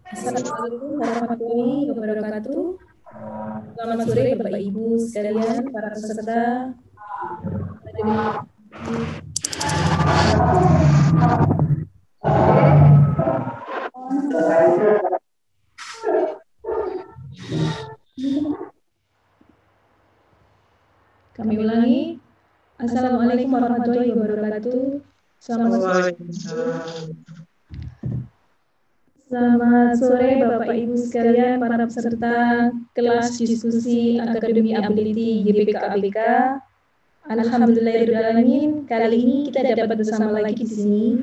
Assalamualaikum warahmatullahi wabarakatuh. Selamat sore Bapak Ibu sekalian, para peserta. Kami ulangi. Assalamualaikum warahmatullahi wabarakatuh. Selamat sore Bapak Ibu sekalian, para peserta kelas diskusi Akademi Ability YPK ABK. Alhamdulillahirrahmanirrahim, kali ini kita dapat bersama lagi di sini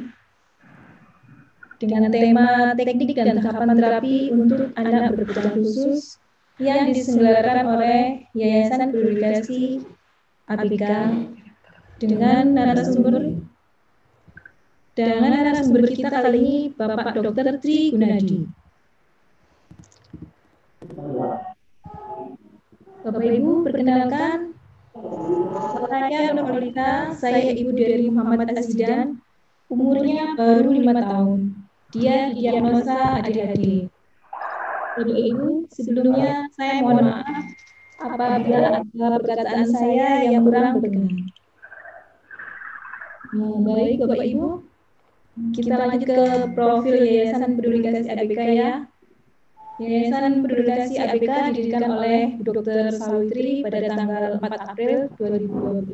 dengan tema teknik dan tahapan terapi untuk anak berkebutuhan khusus yang diselenggarakan oleh Yayasan Peduli ABK dengan narasumber kita kali ini Bapak Dr. Tri Gunadi. Bapak Ibu, perkenalkan, saya Nurholita, saya ibu dari Muhammad Azidan, umurnya baru 5 tahun. Dia didiagnosa ADHD. Bapak Ibu, sebelumnya saya mohon maaf apabila ada perkataan saya yang kurang berkenan. Baik Bapak Ibu, kita lanjut ke profil Yayasan Peduli Kasih ABK ya. Yayasan Peduli Kasih ABK didirikan oleh Dr. Sawitri pada tanggal 4 April 2012.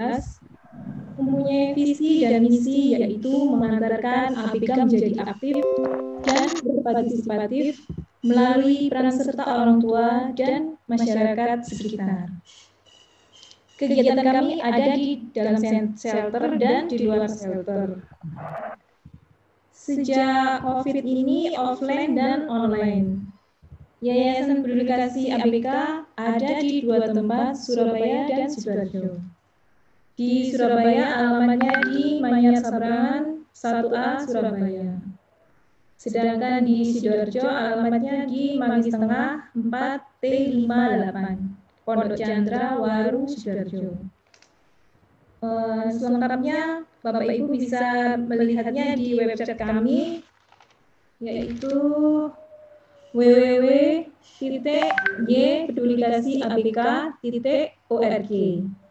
Mempunyai visi dan misi yaitu mengantarkan ABK menjadi aktif dan berpartisipatif melalui peran serta orang tua dan masyarakat sekitar. Kegiatan kami ada di dalam shelter dan di luar shelter. Sejak COVID ini offline dan online. Yayasan Peduli Kasih ABK ada di 2 tempat, Surabaya dan Sidoarjo. Di Surabaya alamatnya di Manyar Sabrangan 1A Surabaya. Sedangkan di Sidoarjo alamatnya di Manggis Tengah 4T58, Pondok Chandra, Waru, Sidoarjo. Selengkapnya Bapak Ibu bisa melihatnya di website kami, yaitu www.ypedulikasiabk.org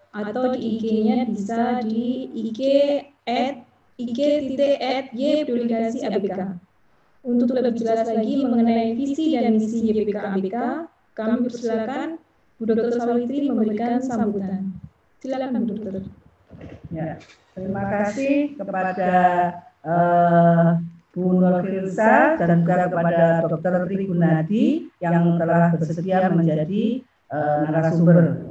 atau di IG-nya bisa di ig.ypedulikasiabk. Untuk lebih jelas lagi mengenai visi dan misi YPK ABK, kami persilakan Bu Dr. Sawitri memberikan sambutan. Silakan Bu Dokter. Ya, terima kasih kepada Bu Nurfilsa dan juga kepada Dr. Tri Gunadi yang telah bersedia menjadi narasumber.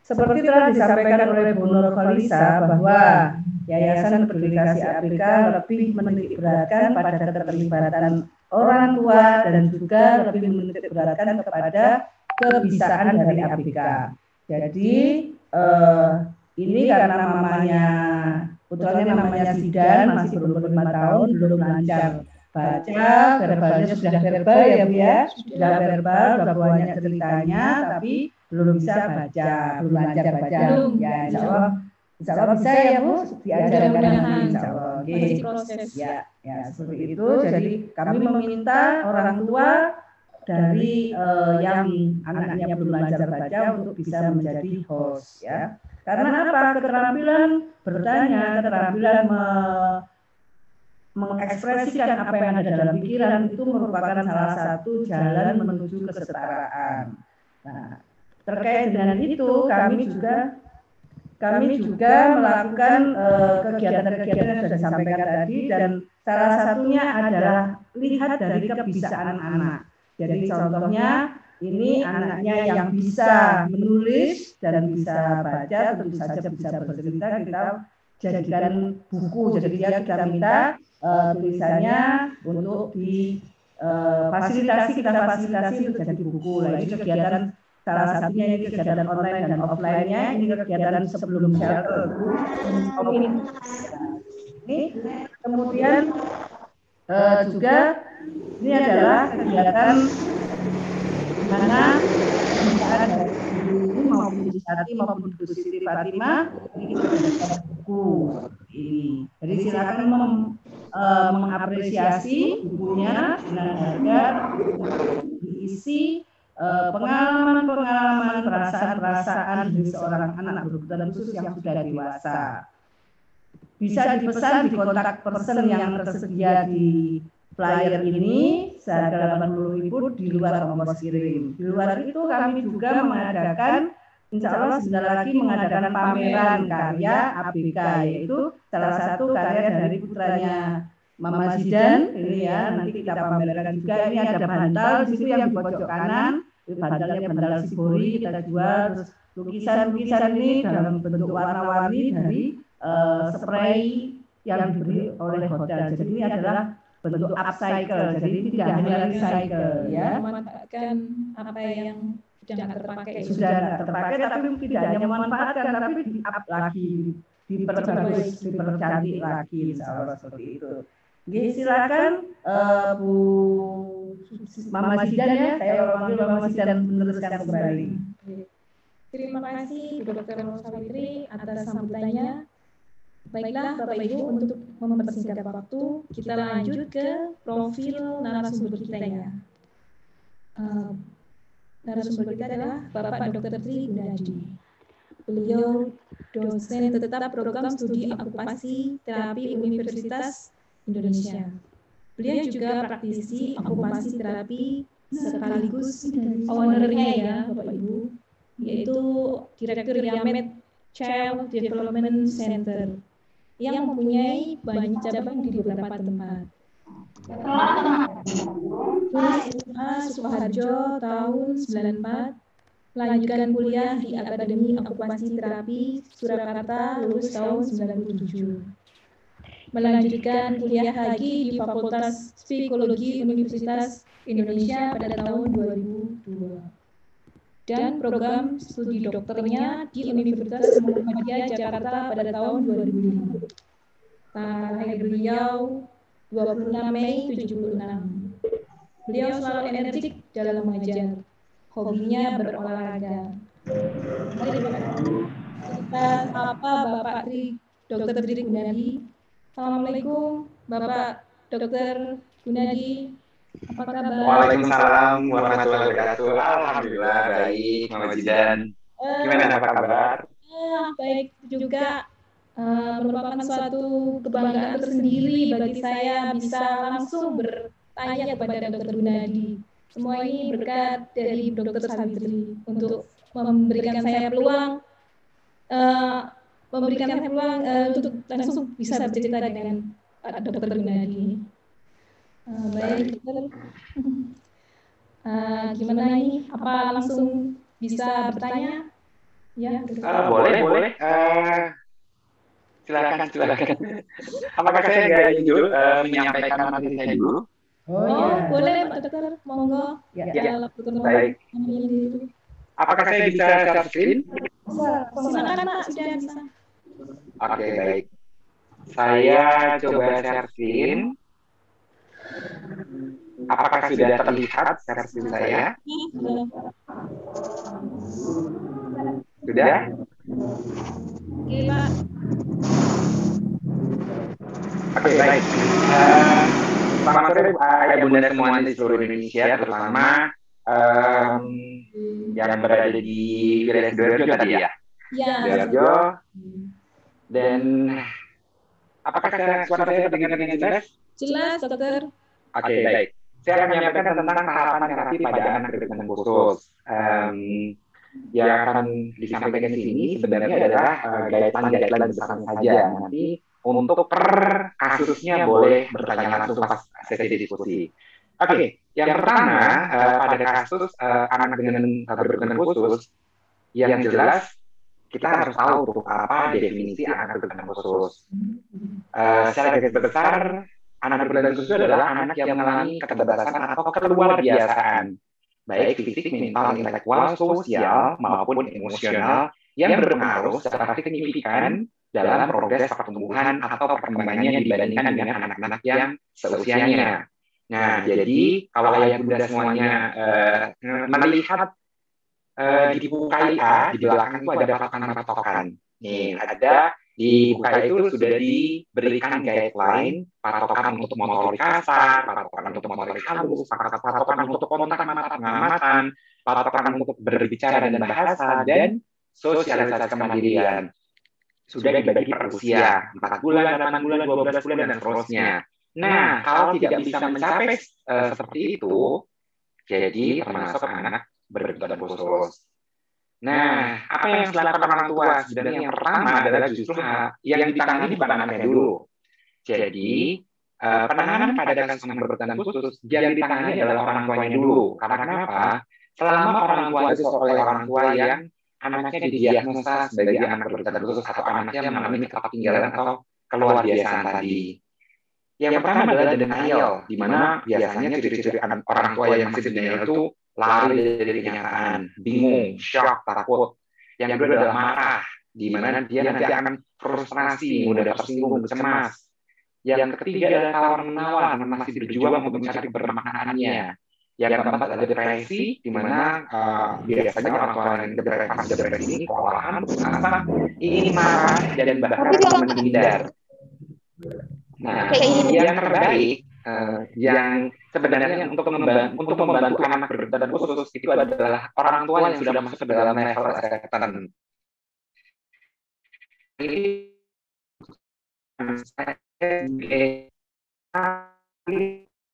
Seperti telah disampaikan oleh Bu Nurfilsa bahwa Yayasan Peduli Kasih ABK lebih menitikberatkan pada keterlibatan orang tua dan juga lebih menitikberatkan kepada kebisaan dari ABK. Jadi ini karena putranya namanya Zidan, masih berumur 5 tahun, belum lancar baca, verbalnya sudah verbal ya Bu ya, sudah verbal, sudah banyak ceritanya, tapi belum bisa baca, belum lancar baca. Ya insya Allah bisa ya Bu, diajarkan nanti insya Allah. Ya seperti itu. Jadi kami meminta orang tua dari yang anaknya belum lancar baca untuk bisa menjadi host ya. Karena apa? Keterampilan bertanya, keterampilan mengekspresikan apa yang ada dalam pikiran itu merupakan salah satu jalan menuju kesetaraan. Nah, terkait dengan itu kami juga kami juga melakukan kegiatan-kegiatan yang sudah disampaikan tadi, dan salah satunya adalah lihat dari kebisaan anak. Jadi contohnya ini anaknya yang bisa menulis dan bisa baca, tentu saja bisa bercerita, kita jadikan buku. Jadi kita minta tulisannya untuk kita fasilitasi untuk jadi buku. Nah, ini kegiatan salah satunya, ini kegiatan online dan offline-nya, ini kegiatan sebelum shelter. Ini kemudian juga ini adalah kegiatan di mana pembukaan dari guru maupun Siti maupun Bu Siti Fatimah ini kita dapat buku ini. Jadi silakan mengapresiasi bukunya dengan harga diisi pengalaman-pengalaman, perasaan-perasaan dari seorang anak berkebutuhan khusus yang sudah dewasa. Bisa dipesan di kontak person yang tersedia di flyer ini seharga 80.000 di luar ongkos kirim. Di luar itu kami juga mengadakan, insya Allah sebentar lagi mengadakan pameran karya ABK, yaitu salah satu karya dari putranya Mama Zidan. Ini ya, nanti kita pamerkan juga. Ini ada bantal di situ yang di pojok kanan, bantalnya bantal Sibori kita jual. Terus lukisan-lukisan ini dalam bentuk warna-warni dari spray yang diberi oleh hotel. Jadi ini adalah bentuk upcycle, jadi tidak hanya recycle ya. Memanfaatkan apa yang sudah nggak terpakai. Sudah nggak terpakai, tapi tidak hanya memanfaatkan, tapi di up lagi, diperbagus, dipercantik lagi, insya Allah seperti itu. Jadi silakan Bu Mama Zidan ya, saya panggil Mama Zidan meneruskan kembali. Terima kasih Dr. Sawitri atas sambutannya. Baiklah Bapak Ibu, untuk mempersingkat waktu, kita lanjut ke profil narasumber kita ya. Narasumber kita adalah Bapak Dr. Tri Gunadi. Beliau dosen tetap program studi okupasi terapi Universitas Indonesia. Beliau juga praktisi okupasi terapi sekaligus ownernya ya Bapak Ibu, yaitu Direktur Yamed Child Development Center yang mempunyai banyak cabang di beberapa tempat. Lulus Sukoharjo tahun 94, melanjutkan kuliah di Akademi Okupasi Terapi Surakarta lulus tahun 97. Melanjutkan kuliah lagi di Fakultas Psikologi Universitas Indonesia pada tahun 2002. Dan program studi dokternya di Universitas Muhammadiyah Jakarta pada tahun 2005. Tanggal lahir beliau 26 Mei 76. Beliau selalu energik dalam mengajar. Hobinya berolahraga. Mari kita sapa Bapak Dr. Tri Gunadi. Assalamualaikum Bapak Dr. Gunadi. Apa kabar? Waalaikumsalam warahmatullahi wabarakatuh. Alhamdulillah baik, Mama Zidan. Gimana, apa kabar? Baik juga. Merupakan suatu kebanggaan tersendiri bagi saya bisa langsung bertanya kepada Dr. Gunadi. Semua ini berkat dari Dr. Sawitri untuk memberikan saya peluang untuk langsung bisa bercerita dengan Dr. Gunadi. Baik, dokter. Gimana ini? Apa langsung bisa bertanya? Ya, boleh. Silakan. Apakah saya nggak jujur menyampaikan materi saya dulu? Boleh Pak Dokter, monggo. Ya. Baik. Apakah saya bisa share screen? Silakan Pak, sudah bisa. Oke, baik. Saya coba share screen. Apakah sudah terlihat share screen saya? Sudah? Oke, Pak. Oke, baik. Selamat sore Ayah Bunda semuanya di seluruh Indonesia, terutama yang berada di wilayah Sidoarjo tadi ya? Sidoarjo. Dan apakah suara saya terdengar dengan jelas? Jelas, dokter. Oke, baik. Saya akan menyampaikan tentang tahapan terapi pada anak berkebutuhan khusus. yang akan disampaikan di sini sebenarnya adalah guideline besar saja. Nanti untuk per kasusnya boleh bertanya langsung pas sesi diskusi. Oke, yang pertama pada kasus anak dengan berkebutuhan khusus, yang jelas kita harus tahu tuh apa definisi anak berkebutuhan khusus. Secara garis besar, anak berkebutuhan khusus adalah anak yang mengalami keterbatasan atau keluar biasaan, baik fisik, mental, intelektual, sosial, maupun emosional yang berpengaruh secara signifikan dalam progres pertumbuhan atau perkembangannya dibandingkan dengan anak-anak yang seusianya. Nah, jadi kalau ayah bunda semuanya melihat di buku KIA, di belakang itu ada patokan-patokan. Nih, ada di buku KIA itu sudah diberikan guideline, patokan untuk motorik kasar, patokan untuk motorik halus, patokan untuk kontak mata pengamatan, patokan untuk berbicara dan bahasa, dan sosialisasi kemandirian. Sudah dibagi per usia, 4 bulan, 8 bulan, 12 bulan, dan seterusnya. Nah, kalau tidak bisa mencapai seperti itu, jadi termasuk anak berkebutuhan khusus. Nah, apa yang harus dilakukan orang tua? Sebenarnya yang pertama adalah justru yang ditangani bukan anaknya dulu. Jadi, penanganan pada kasus anak berkebutuhan khusus yang ditangani adalah orang tuanya dulu. Karena kenapa? Selama orang tua itu oleh orang tua yang anaknya didiagnosa sebagai anak berkebutuhan khusus atau anaknya mengalami ketertinggalan atau keluar biasaan tadi. Yang pertama adalah denial, di mana biasanya ciri-ciri orang tua yang masih denial itu lari dari kenyataan, bingung, shock, takut. Yang kedua adalah marah, di mana dia nanti akan frustrasi, mudah tersinggung, cemas. Yang ketiga adalah tawar-menawar, masih berjuang untuk mencari kebermaknaannya. Yang keempat adalah depresi, di mana biasanya orang tua yang depresi ini kewalahan, ingin marah, dan bahkan menghindar. Nah, yang terbaik, yang sebenarnya untuk membantu anak berkebutuhan khusus itu adalah orang tua yang sudah masuk ke dalam level acceptance. Ini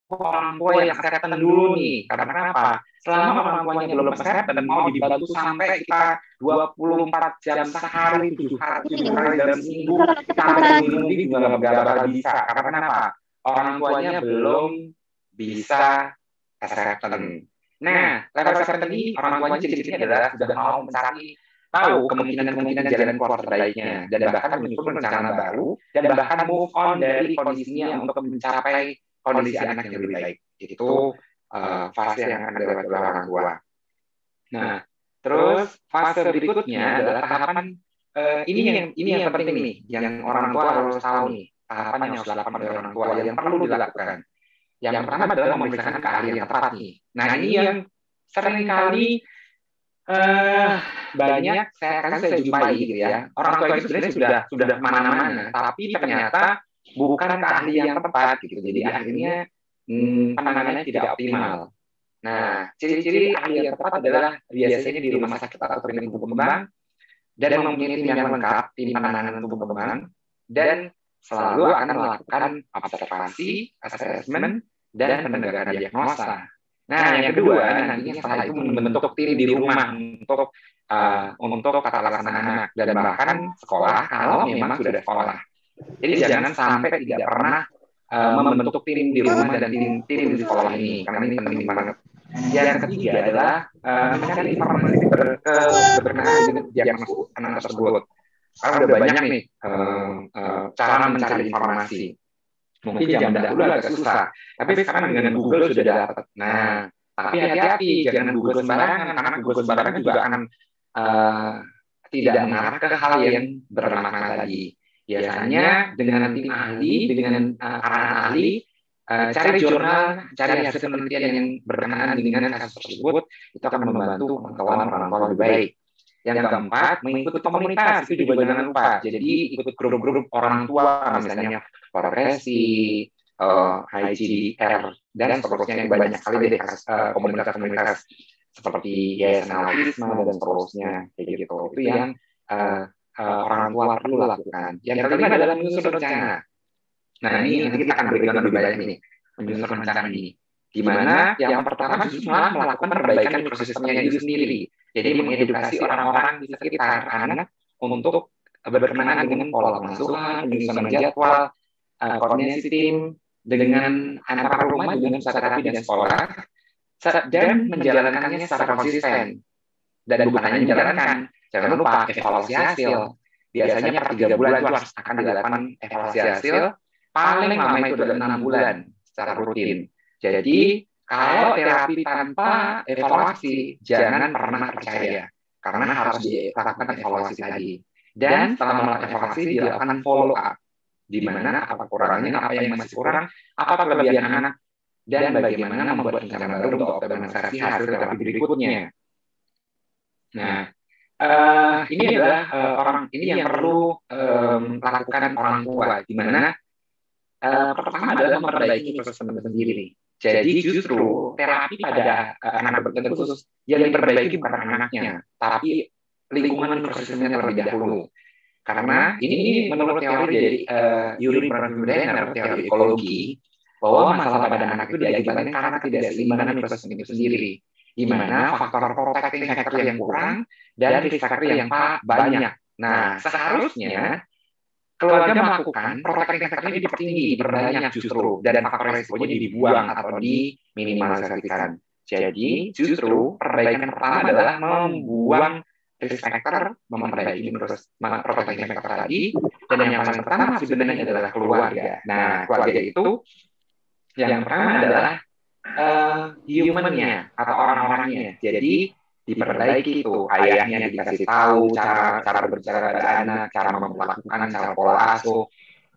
orang tua yang acceptance dulu nih, karena kenapa? Selama orang tuanya belum acceptance dan mau dibantu sampai kita 24 jam sehari, 7 hari dalam seminggu, sampai minggu juga nggak bakal bisa. Karena kenapa? Orang tuanya belum bisa acceptance. Nah, level acceptance ini orang tuanya ciri-cirinya adalah sudah mau mencari tahu kemungkinan jalan keluar terbaiknya dan bahkan menyusun rencana baru dan bahkan move on dari kondisinya untuk mencapai kondisi anak yang lebih baik. Itu fase yang akan dilewati oleh orang tua. Nah, terus fase berikutnya adalah tahapan ini yang penting nih, yang orang tua harus tahu nih, tahapan yang harus dilakukan oleh orang tua yang perlu dilakukan. Yang pertama adalah memeriksakan keahlian yang tepat nih. Nah, ini yang seringkali banyak saya jumpai gitu ya. Orang tua itu sebenarnya sudah kemana-mana, tapi ternyata bukan keahlian yang tepat gitu. Jadi akhirnya penanganannya tidak optimal. Nah, ciri-ciri ahli yang tepat adalah biasanya di rumah sakit atau klinik tumbuh kembang dan mempunyai tim yang lengkap, tim penanganan tumbuh kembang, dan selalu akan melakukan observasi, asesmen, dan penegakan diagnosa. Nah, yang kedua, nantinya setelah itu membentuk tim di rumah untuk tata laksana anak dan bahkan sekolah kalau memang sudah sekolah. Jadi jangan sampai tidak pernah membentuk tim di rumah dan tim di sekolah ini, karena ini penting banget. Yang ketiga adalah mencari informasi berkenaan dengan diagnosis anak tersebut. Karena udah banyak nih cara mencari informasi. Mungkin zaman dahulu agak susah, tapi sekarang dengan Google sudah dapat. Nah, tapi hati-hati, jangan Google sembarangan, karena Google sembarangan juga akan tidak mengarah ke hal yang bermakna tadi. Biasanya dengan tim ahli, dengan arahan ahli, cari jurnal, cari hasil penelitian yang berkenaan dengan kasus tersebut, itu akan membantu pengetahuan orang tua lebih baik. Yang keempat, mengikuti komunitas, itu juga jangan lupa. Jadi ikut grup-grup orang tua, misalnya progresi, IGDR, dan seterusnya, yang banyak sekali dari komunitas-komunitas seperti Yayasan Autisme dan seterusnya, kayak gitu. Itu yang orang tua perlu lakukan. Yang kelima adalah menyusun rencana. Nah, ini nanti kita akan berikan lebih banyak nih, menyusun rencana ini. Di mana yang pertama justru melakukan perbaikan ekosistemnya itu sendiri. Jadi mengedukasi orang-orang di sekitar anak untuk berkenan dengan pola pengasuhan, penyusunan jadwal, koordinasi tim dengan antar rumah, dengan pusat terapi dan sekolah, dan menjalankannya secara konsisten. Dan bukan hanya menjalankan, jangan lupa evaluasi hasil. Biasanya per 3 bulan itu harus akan dilakukan evaluasi hasil, paling lama itu adalah 6 bulan secara rutin. Jadi, kalau terapi tanpa evaluasi, jangan pernah percaya, karena harus dilakukan evaluasi tadi. Dan setelah melakukan evaluasi, dilakukan follow up, di mana apa kurangnya, apa yang masih kurang, apa kelebihan anak, dan bagaimana membuat rencana baru untuk optimalisasi hasil terapi berikutnya. Nah, ini adalah ini yang perlu lakukan orang tua, di mana pertama adalah memperbaiki proses sendiri. Jadi justru terapi pada anak berkebutuhan khusus yang diperbaiki bukan anaknya, tapi lingkungan prosesnya terlebih dahulu. Karena ini menurut teori dari Yuri Brenner, teori ekologi, bahwa masalah pada anak itu diakibatkan karena tidak seimbangan proses itu sendiri, di mana faktor protecting factor yang kurang dan risk factor yang banyak. Nah, seharusnya keluarga melakukan protecting factor ini diperbanyak justru, dan faktor resikonya dibuang atau diminimalisasikan. Jadi justru perbaikan pertama adalah membuang risk factor, memperbaiki protecting factor tadi, dan yang paling pertama sebenarnya adalah keluarga. Nah, keluarga itu yang pertama adalah human-nya atau orang-orangnya. Jadi diperbaiki itu, ayahnya dikasih tahu cara berbicara pada anak, cara memperlakukan, cara pola asuh,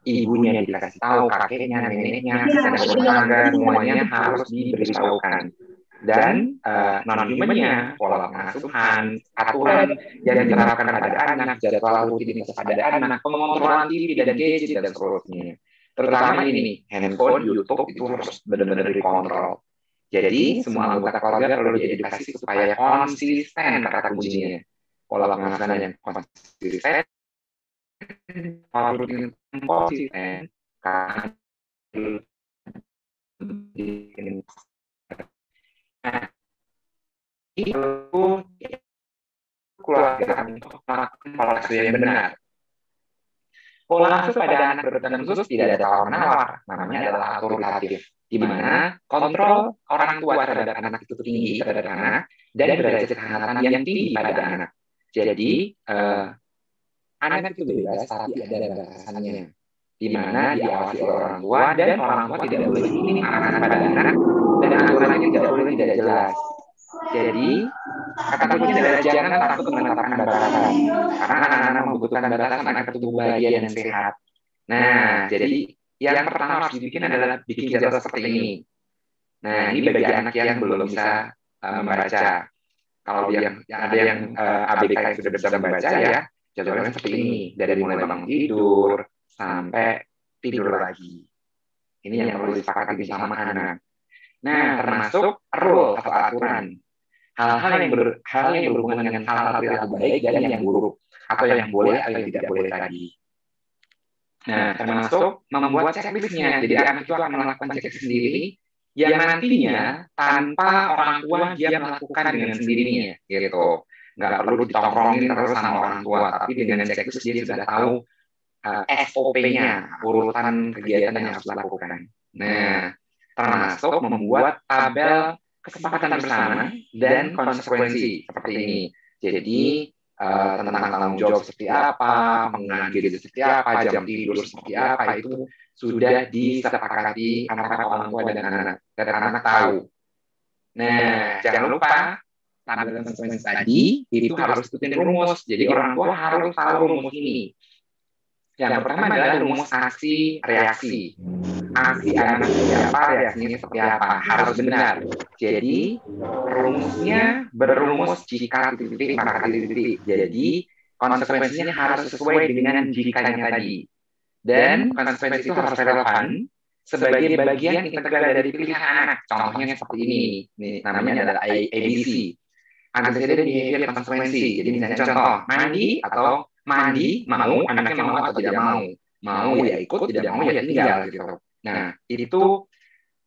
ibunya dikasih tahu, kakeknya, neneknya, tetangga, semuanya harus diberitahukan. Dan non-human-nya, pola pengasuhan, aturan yang diterapkan pada anak, jadwal rutinitas pada anak, pengontrolan TV dan gadget dan seterusnya. Terutama ini, handphone, YouTube itu harus benar-benar dikontrol. Jadi, semua anggota keluarga perlu diedukasi supaya konsisten, kata kuncinya. Pola pengasuhan yang konsisten, pola rutinitas yang konsisten, karena itu keluarga untuk melakukan pola asuh yang benar. Pola asuh pada anak berkebutuhan khusus tidak ada tawar-menawar, namanya adalah autoritatif, di mana kontrol orang tua terhadap anak itu tinggi terhadap anak, dan derajat kehangatan yang tinggi pada anak. Jadi, anak itu bebas, tapi ada batasannya, di mana diawasi oleh orang tua, dan orang tua tidak boleh ini anak pada anak, dan aturannya tidak boleh tidak jelas. Jadi, kata kuncinya adalah jangan takut menetapkan batasan, karena anak-anak membutuhkan batasan agar tumbuh bahagia dan sehat. Nah, jadi yang pertama harus dibikin adalah bikin jadwal seperti ini. Nah, ini bagi anak yang belum bisa membaca. Kalau yang ada yang ABK yang sudah bisa membaca ya, jadwalnya seperti ini, dari mulai bangun tidur sampai tidur lagi. Ini yang perlu disepakati bersama anak. Nah, termasuk rule atau aturan. Hal-hal yang berhubungan dengan hal-hal perilaku baik dan yang buruk, atau yang boleh atau yang tidak boleh tadi. Nah, termasuk membuat checklistnya. Jadi anak itu akan melakukan checklist sendiri, yang nantinya tanpa orang tua dia melakukan dengan sendirinya, gitu. Nggak perlu ditongkrongin terus sama orang tua, tapi dengan checklist dia sudah tahu SOP-nya, urutan kegiatan yang harus dilakukan. Nah, termasuk membuat tabel kesepakatan bersama dan konsekuensi seperti ini. Jadi tentang tanggung jawab seperti apa, penggunaan gadget seperti apa, jam tidur seperti apa, itu sudah disepakati antara orang tua dan anak tahu. Nah, jangan lupa tabel konsekuensi tadi itu harus ikutin rumus. Jadi orang tua harus tahu rumus ini. Yang pertama adalah rumus aksi reaksi. Aksi anak seperti apa, reaksinya seperti apa, harus benar. Jadi rumusnya berumus jika titik maka titik. Jadi konsekuensinya harus sesuai dengan jikanya tadi. Dan konsekuensi itu harus relevan sebagai bagian integral dari pilihan anak. Contohnya seperti ini. Ini namanya adalah ABC. Antecedent behavior konsekuensi. Jadi misalnya contoh, mandi atau mandi, mau, anaknya mau atau tidak mau. Mau ya ikut, tidak mau ya tinggal gitu. Nah, itu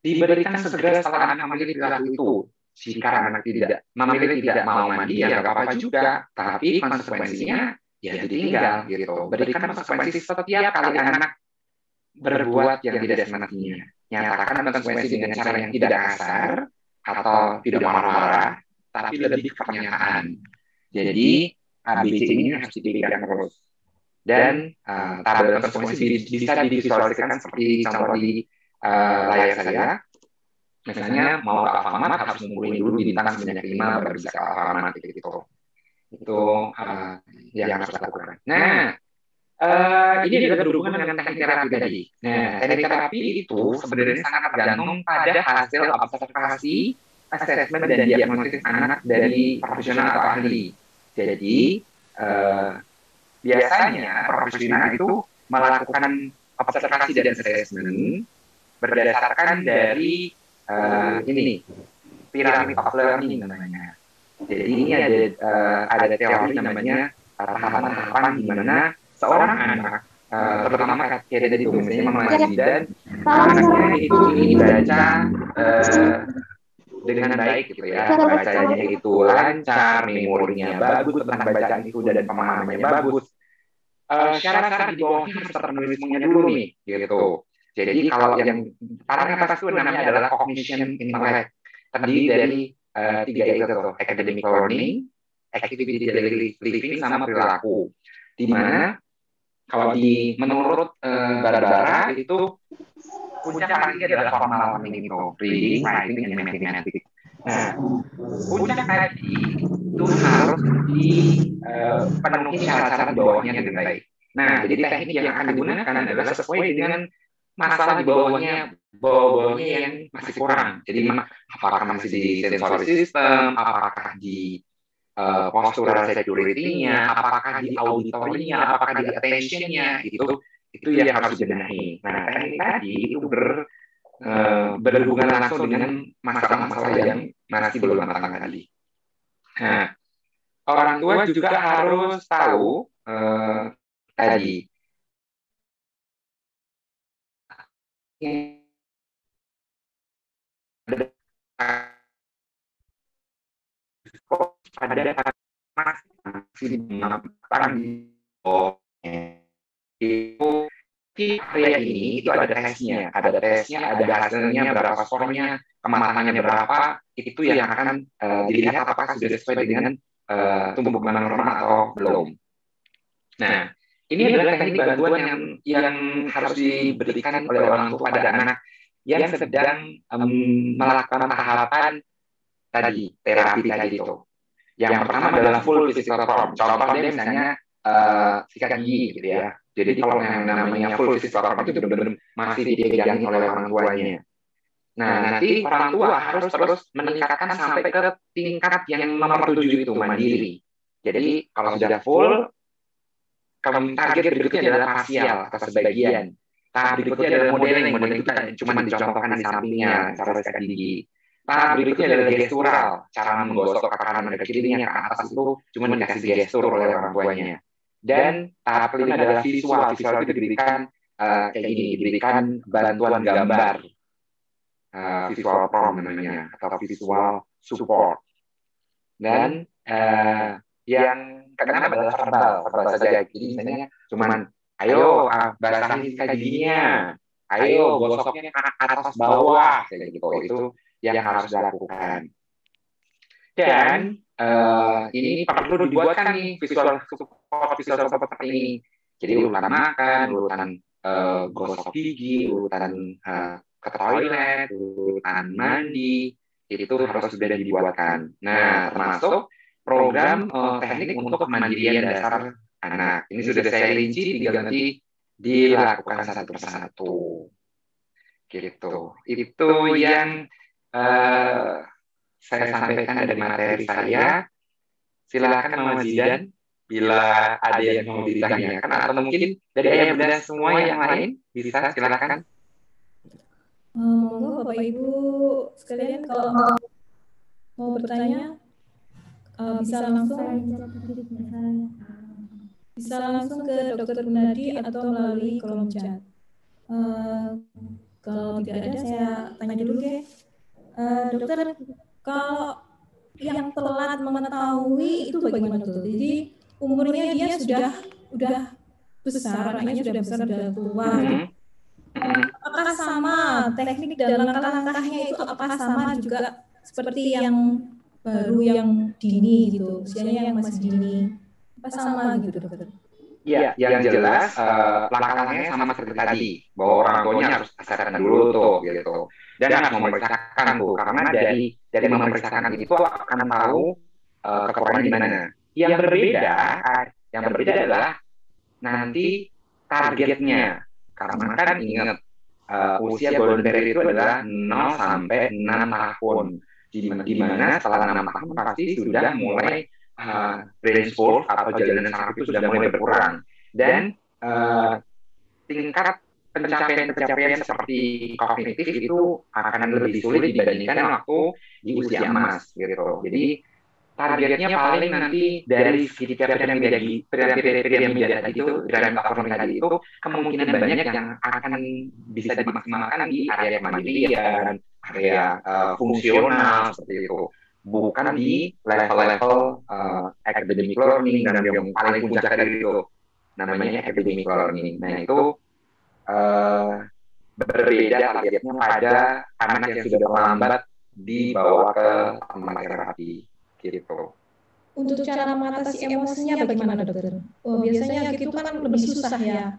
diberikan segera setelah anak memiliki perilaku itu. jika anak tidak memilih tidak mau mandi ya nggak apa-apa juga, tapi konsekuensinya ya ditinggal gitu. Berikan konsekuensi setiap kali anak berbuat yang tidak semestinya. Nyatakan konsekuensi dengan cara yang tidak kasar atau tidak marah-marah, tapi lebih ke pernyataan. Jadi ABC ini harus dipegang terus. Dan tabel konsekuensi bisa divisualisasikan seperti contoh di layar saya. Misalnya mau ke Alfamart harus ngumpulin dulu bintang sebanyak 5 baru bisa ke Alfamart gitu. Itu yang harus dilakukan. Nah, ini juga berhubungan dengan teknik terapi tadi. Nah, teknik terapi itu sebenarnya sangat tergantung pada hasil observasi, asesmen dan diagnosis anak dari profesional atau ahli. Jadi, biasanya profesional itu melakukan observasi dan asesmen berdasarkan dari ini piramid of learning namanya. Jadi ini ada teori namanya tahapan-tahapan di mana seorang anak, terutama kayak tadi itu misalnya Mama dan anaknya itu ingin baca dengan baik gitu ya, bacanya itu lancar, memorinya bagus tentang bacaan itu dan pemahamannya bagus. Syarat-syarat di bawahnya harus terpenuhi semuanya dulu nih, gitu. Jadi kalau yang paling atas itu namanya adalah cognition intellect, terdiri dari 3 itu tuh, academic learning, activity daily living, sama perilaku. Di mana kalau menurut Barbara itu puncak tadi adalah formal learning itu, reading, writing, and mathematics. Nah, puncak tadi itu harus dipenuhi syarat-syarat di bawahnya dengan baik. Nah, jadi teknik yang akan digunakan adalah sesuai dengan masalah di bawahnya yang masih kurang. Jadi apakah masih di sensory system, apakah di postural security-nya, apakah di auditorinya, apakah di attention-nya, itu yang harus dibenahi. Nah, teknik tadi itu berhubungan langsung dengan masalah-masalah yang masih belum matang tadi. Nah, orang tua juga harus tahu tadi ada masih itu area ini itu ada tesnya, ada hasilnya berapa skornya, kematangannya berapa, itu yang akan dilihat apakah sudah sesuai dengan tumbuh kembang normal atau belum. Nah, ini adalah teknik bantuan yang harus diberikan oleh orang tua pada anak yang sedang melakukan tahapan tadi, terapi tadi itu. Yang pertama adalah full physical form. Contohnya misalnya sikat gigi gitu ya. Jadi kalau yang namanya full physical form itu benar-benar masih dipegangi oleh orang tuanya. Nah, nanti orang tua harus terus meningkatkan sampai ke tingkat yang nomor 7 itu, mandiri. Jadi kalau sudah full, target berikutnya adalah parsial atau sebagian. Tahap berikutnya adalah modeling. Modeling itu cuma dicontohkan di sampingnya, cara sikat gigi. Tahap berikutnya adalah gestural, cara menggosok ke kanan dan ke kirinya ke atas itu cuma dikasih gestur oleh orang tuanya. Dan tahap kelima adalah visual. Visual itu diberikan kayak gini, diberikan bantuan gambar, visual prompt namanya, atau visual support. Dan yang keenam adalah verbal saja. Jadi misalnya cuman, ayo basahin sikat giginya, ayo gosoknya ke atas bawah, kayak gitu. Itu yang harus dilakukan. Dan ini perlu dibuatkan nih visual support seperti ini. Jadi urutan makan, urutan gosok gigi, urutan ke toilet, urutan mandi, itu harus sudah dibuatkan. Nah, termasuk program teknik untuk kemandirian dasar anak. Ini sudah saya rinci, tinggal nanti dilakukan satu persatu. Gitu. Itu yang saya sampaikan dari materi saya. Silakan Mama Zidan bila ada yang mau ditanyakan atau mungkin dari ayah bunda semua yang lain bisa silakan. Monggo Bapak Ibu sekalian kalau mau bertanya bisa langsung ke Dr. Gunadi atau melalui kolom chat. Kalau tidak ada saya tanya dulu deh. Dokter, Kalau yang telat mengetahui itu bagaimana tuh? Jadi umurnya dia udah besar, anaknya sudah besar, sudah tua. Apakah sama teknik dan langkah-langkahnya itu apakah sama juga seperti yang baru yang dini gitu, usianya yang masih dini? Apa sama gitu, dokter? Ya, yang jelas langkah-langkahnya sama seperti tadi, bahwa orang tuanya harus assessment dulu tuh, gitu. Dan harus memeriksakan tuh, karena dari memeriksakan itu akan tahu kekurangan di mana. Yang berbeda adalah nanti targetnya, karena kan ingat usia golden period itu adalah 0 sampai 6 tahun, di mana setelah 6 tahun pasti sudah mulai brain sport atau jalanan saraf itu sudah mulai berkurang dan tingkat pencapaian seperti kognitif itu akan lebih sulit dibandingkan waktu di usia emas gitu. Jadi targetnya paling nanti dari segitiga piramida yang tadi itu, piramida performing tadi itu kemungkinan banyak yang akan bisa dimaksimalkan di area kemandirian, area fungsional seperti itu. Bukan di level-level academic learning dan yang paling puncak tadi itu namanya academic learning. Nah itu berbeda targetnya pada anak yang sudah terlambat dibawa ke taman terapi gitu. Untuk cara mengatasi emosinya bagaimana, dokter? Oh, biasanya gitu kan lebih susah ya.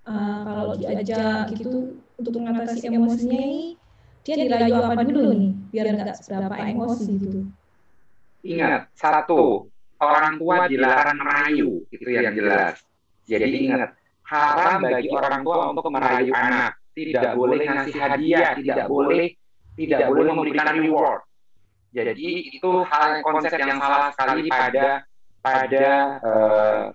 Kalau diajak gitu untuk mengatasi emosinya ini, dia dirayu apa dulu nih, biar nggak seberapa emosi gitu. Ingat, satu, orang tua dilarang merayu, itu yang jelas. Jadi ingat, haram bagi orang tua untuk merayu anak. Tidak boleh ngasih hadiah, tidak boleh memberikan reward. Jadi itu konsep yang salah sekali pada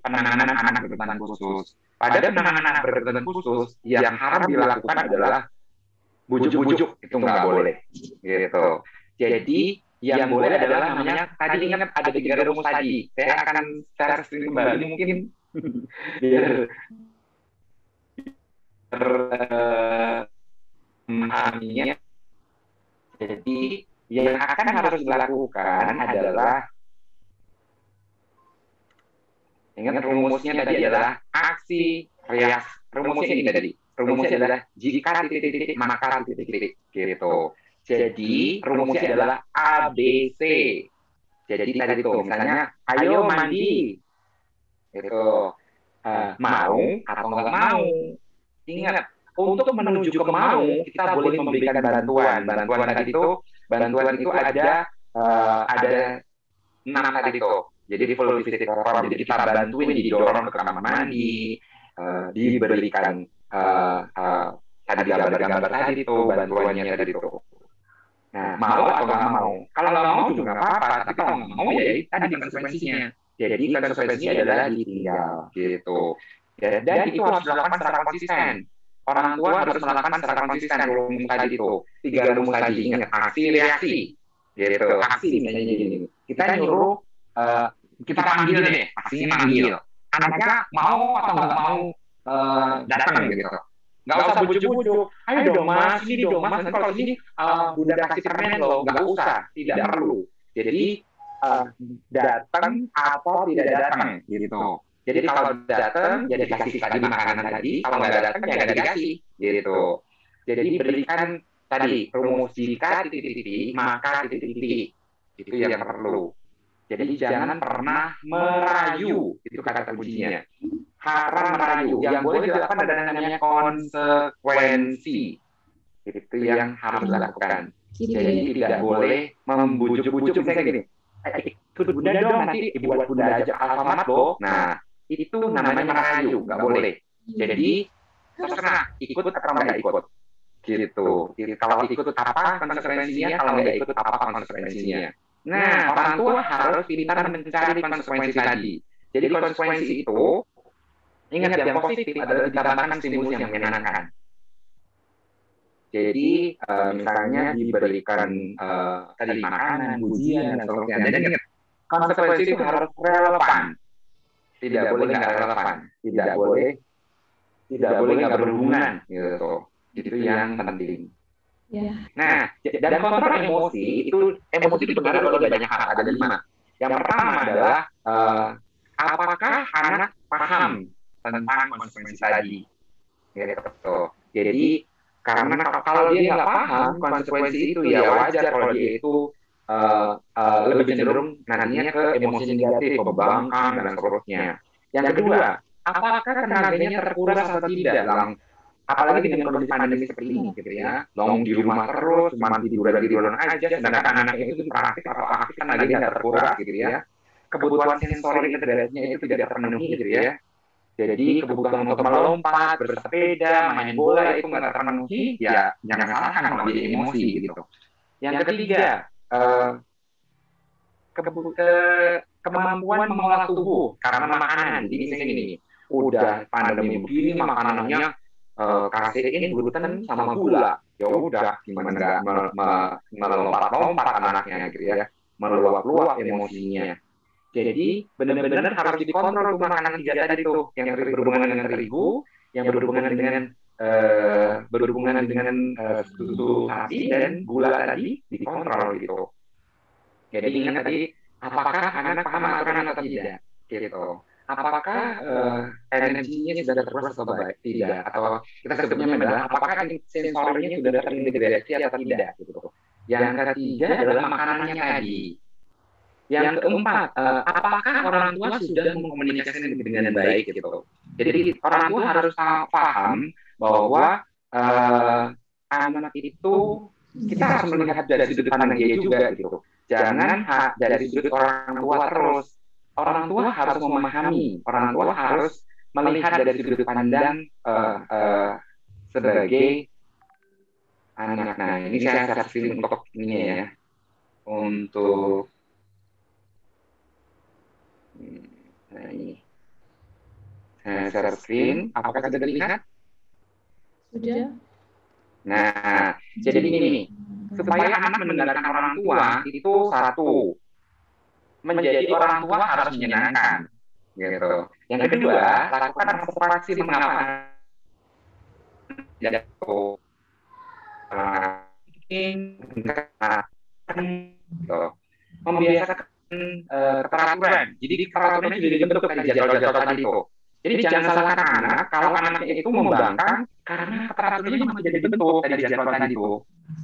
penanganan anak berkebutuhan khusus. Pada penanganan anak berkebutuhan khusus, yang haram dilakukan adalah bujuk-bujuk, itu nggak boleh. Gitu. Jadi yang boleh adalah namanya, tadi ingat ada 3 rumus tadi. Saya akan sering kembali mungkin biar memahaminya. Jadi yang akan harus dilakukan adalah, ingat rumusnya tadi adalah aksi reaksi. Rumusnya ini tadi. Rumusnya adalah jika titik-titik maka titik-titik gitu. Jadi rumusnya adalah ABC. Jadi tadi itu misalnya ayo mandi. Itu mau atau nggak mau. Ingat, untuk menuju ke mau kita boleh memberikan bantuan. Bantuan itu ada 6 tadi itu. Jadi di full visit reform, jadi kita bantuin didorong ke kamar mandi, diberikan tadi gambar-gambar tadi itu, bantuannya tadi itu. Nah, mau atau nggak mau? Kalau nggak mau juga nggak apa-apa, tapi kalau nggak mau ya tadi konsekuensinya. Jadi konsekuensinya adalah ditinggal gitu. Dan itu harus dilakukan secara konsisten. Orang tua harus melakukan secara konsisten rumus tadi itu. 3 rumus tadi, ingat aksi reaksi. Gitu. Aksi misalnya gini. Kita nyuruh kita panggil deh, aksinya manggil. Anaknya mau atau nggak mau datang gitu. Nggak usah bujuk-bujuk. Ayo dong mas, ini dong mas. Nanti kalau sini bunda kasih permen loh. Nggak usah, tidak perlu. Jadi datang atau tidak datang gitu. Jadi kalau datang, ya dikasih tadi makanan tadi. Kalau nggak datang, ya nggak dikasih gitu. Jadi berikan tadi rumus jika titik-titik maka titik-titik. Itu yang perlu. Jadi jangan pernah merayu, itu kata kuncinya. Haram merayu. Yang boleh dilakukan adalah namanya konsekuensi. Itu yang harus dilakukan. Jadi tidak boleh membujuk-bujuk. Misalnya gini, ikut bunda dong, nanti buat bunda aja Alfamart loh. Nah, itu namanya merayu, nggak boleh. Jadi terserah ikut atau nggak ikut. Gitu. Kalau ikut apa konsekuensinya, kalau nggak ikut apa konsekuensinya. Nah, orang tua harus pintar mencari konsekuensi tadi. Jadi konsekuensi itu, ingat yang positif adalah ditambahkan stimulus yang menyenangkan. Jadi misalnya diberikan tadi makanan, pujian, dan seterusnya. Dan ingat, konsekuensi itu harus relevan. Tidak boleh nggak relevan. Tidak boleh nggak berhubungan. Gitu. Itu yang penting. Ya. Nah, dan kontrol emosi itu dipengaruhi oleh banyak hal, ada 5. Yang pertama adalah apakah anak paham tentang konsekuensi tadi, gitu. Jadi karena kalau dia nggak paham konsekuensi itu, ya wajar kalau dia itu lebih cenderung nantinya ke emosi negatif, pembangkang dan seterusnya. Yang kedua, apakah tenaganya terkuras atau tidak apalagi dengan kondisi pandemi seperti ini gitu ya, long di rumah terus, cuma tiduran aja, sedangkan anaknya itu praktik atau aktif kan lagi nggak terkuras gitu ya, kebutuhan sensori integrasinya itu tidak terpenuhi gitu ya, jadi kebutuhan untuk melompat, bersepeda, main bola itu nggak terpenuhi, ya jangan salahkan kalau dia emosi gitu. Yang ketiga, kemampuan mengolah tubuh karena makanan, jadi misalnya gini, udah pandemi begini makanannya kasein, gluten, sama gula. Ya udah, gimana nggak melompat-lompat anaknya gitu ya, meluap-luap emosinya. Jadi benar-benar harus dikontrol tuh makanan 3 tadi tuh, yang berhubungan dengan terigu, yang berhubungan dengan susu sapi dan gula tadi dikontrol gitu. Jadi ingat tadi, apakah anak paham aturan atau tidak gitu. Apakah energinya sudah terkuras atau tidak, atau kita sebutnya adalah apakah sensorinya sudah terintegrasi atau tidak gitu. Yang ketiga adalah makanannya tadi. Yang keempat, apakah orang tua sudah mengkomunikasikan dengan baik gitu. Jadi orang tua harus paham bahwa anak itu kita harus melihat dari sudut pandang dia juga gitu. Jangan dari sudut orang tua terus. Orang tua harus memahami, orang tua harus melihat dari sudut pandang sebagai anak. Nah, ini saya share untuk ini ya, untuk nah ini saya share screen. Apakah sudah terlihat? Sudah. Nah, jadi ini supaya anak mendengarkan orang tua itu satu, menjadi orang tua harus menyenangkan, gitu. Yang kedua, lakukan observasi mengapa jatuh, membiasakan keteraturan. Jadi keteraturannya sudah dibentuk dari jadwal-jadwal tadi itu. Jadi jangan salahkan anak kalau anaknya itu membangkang karena keteraturannya masih jadi bentuk dari jadwal tadi itu.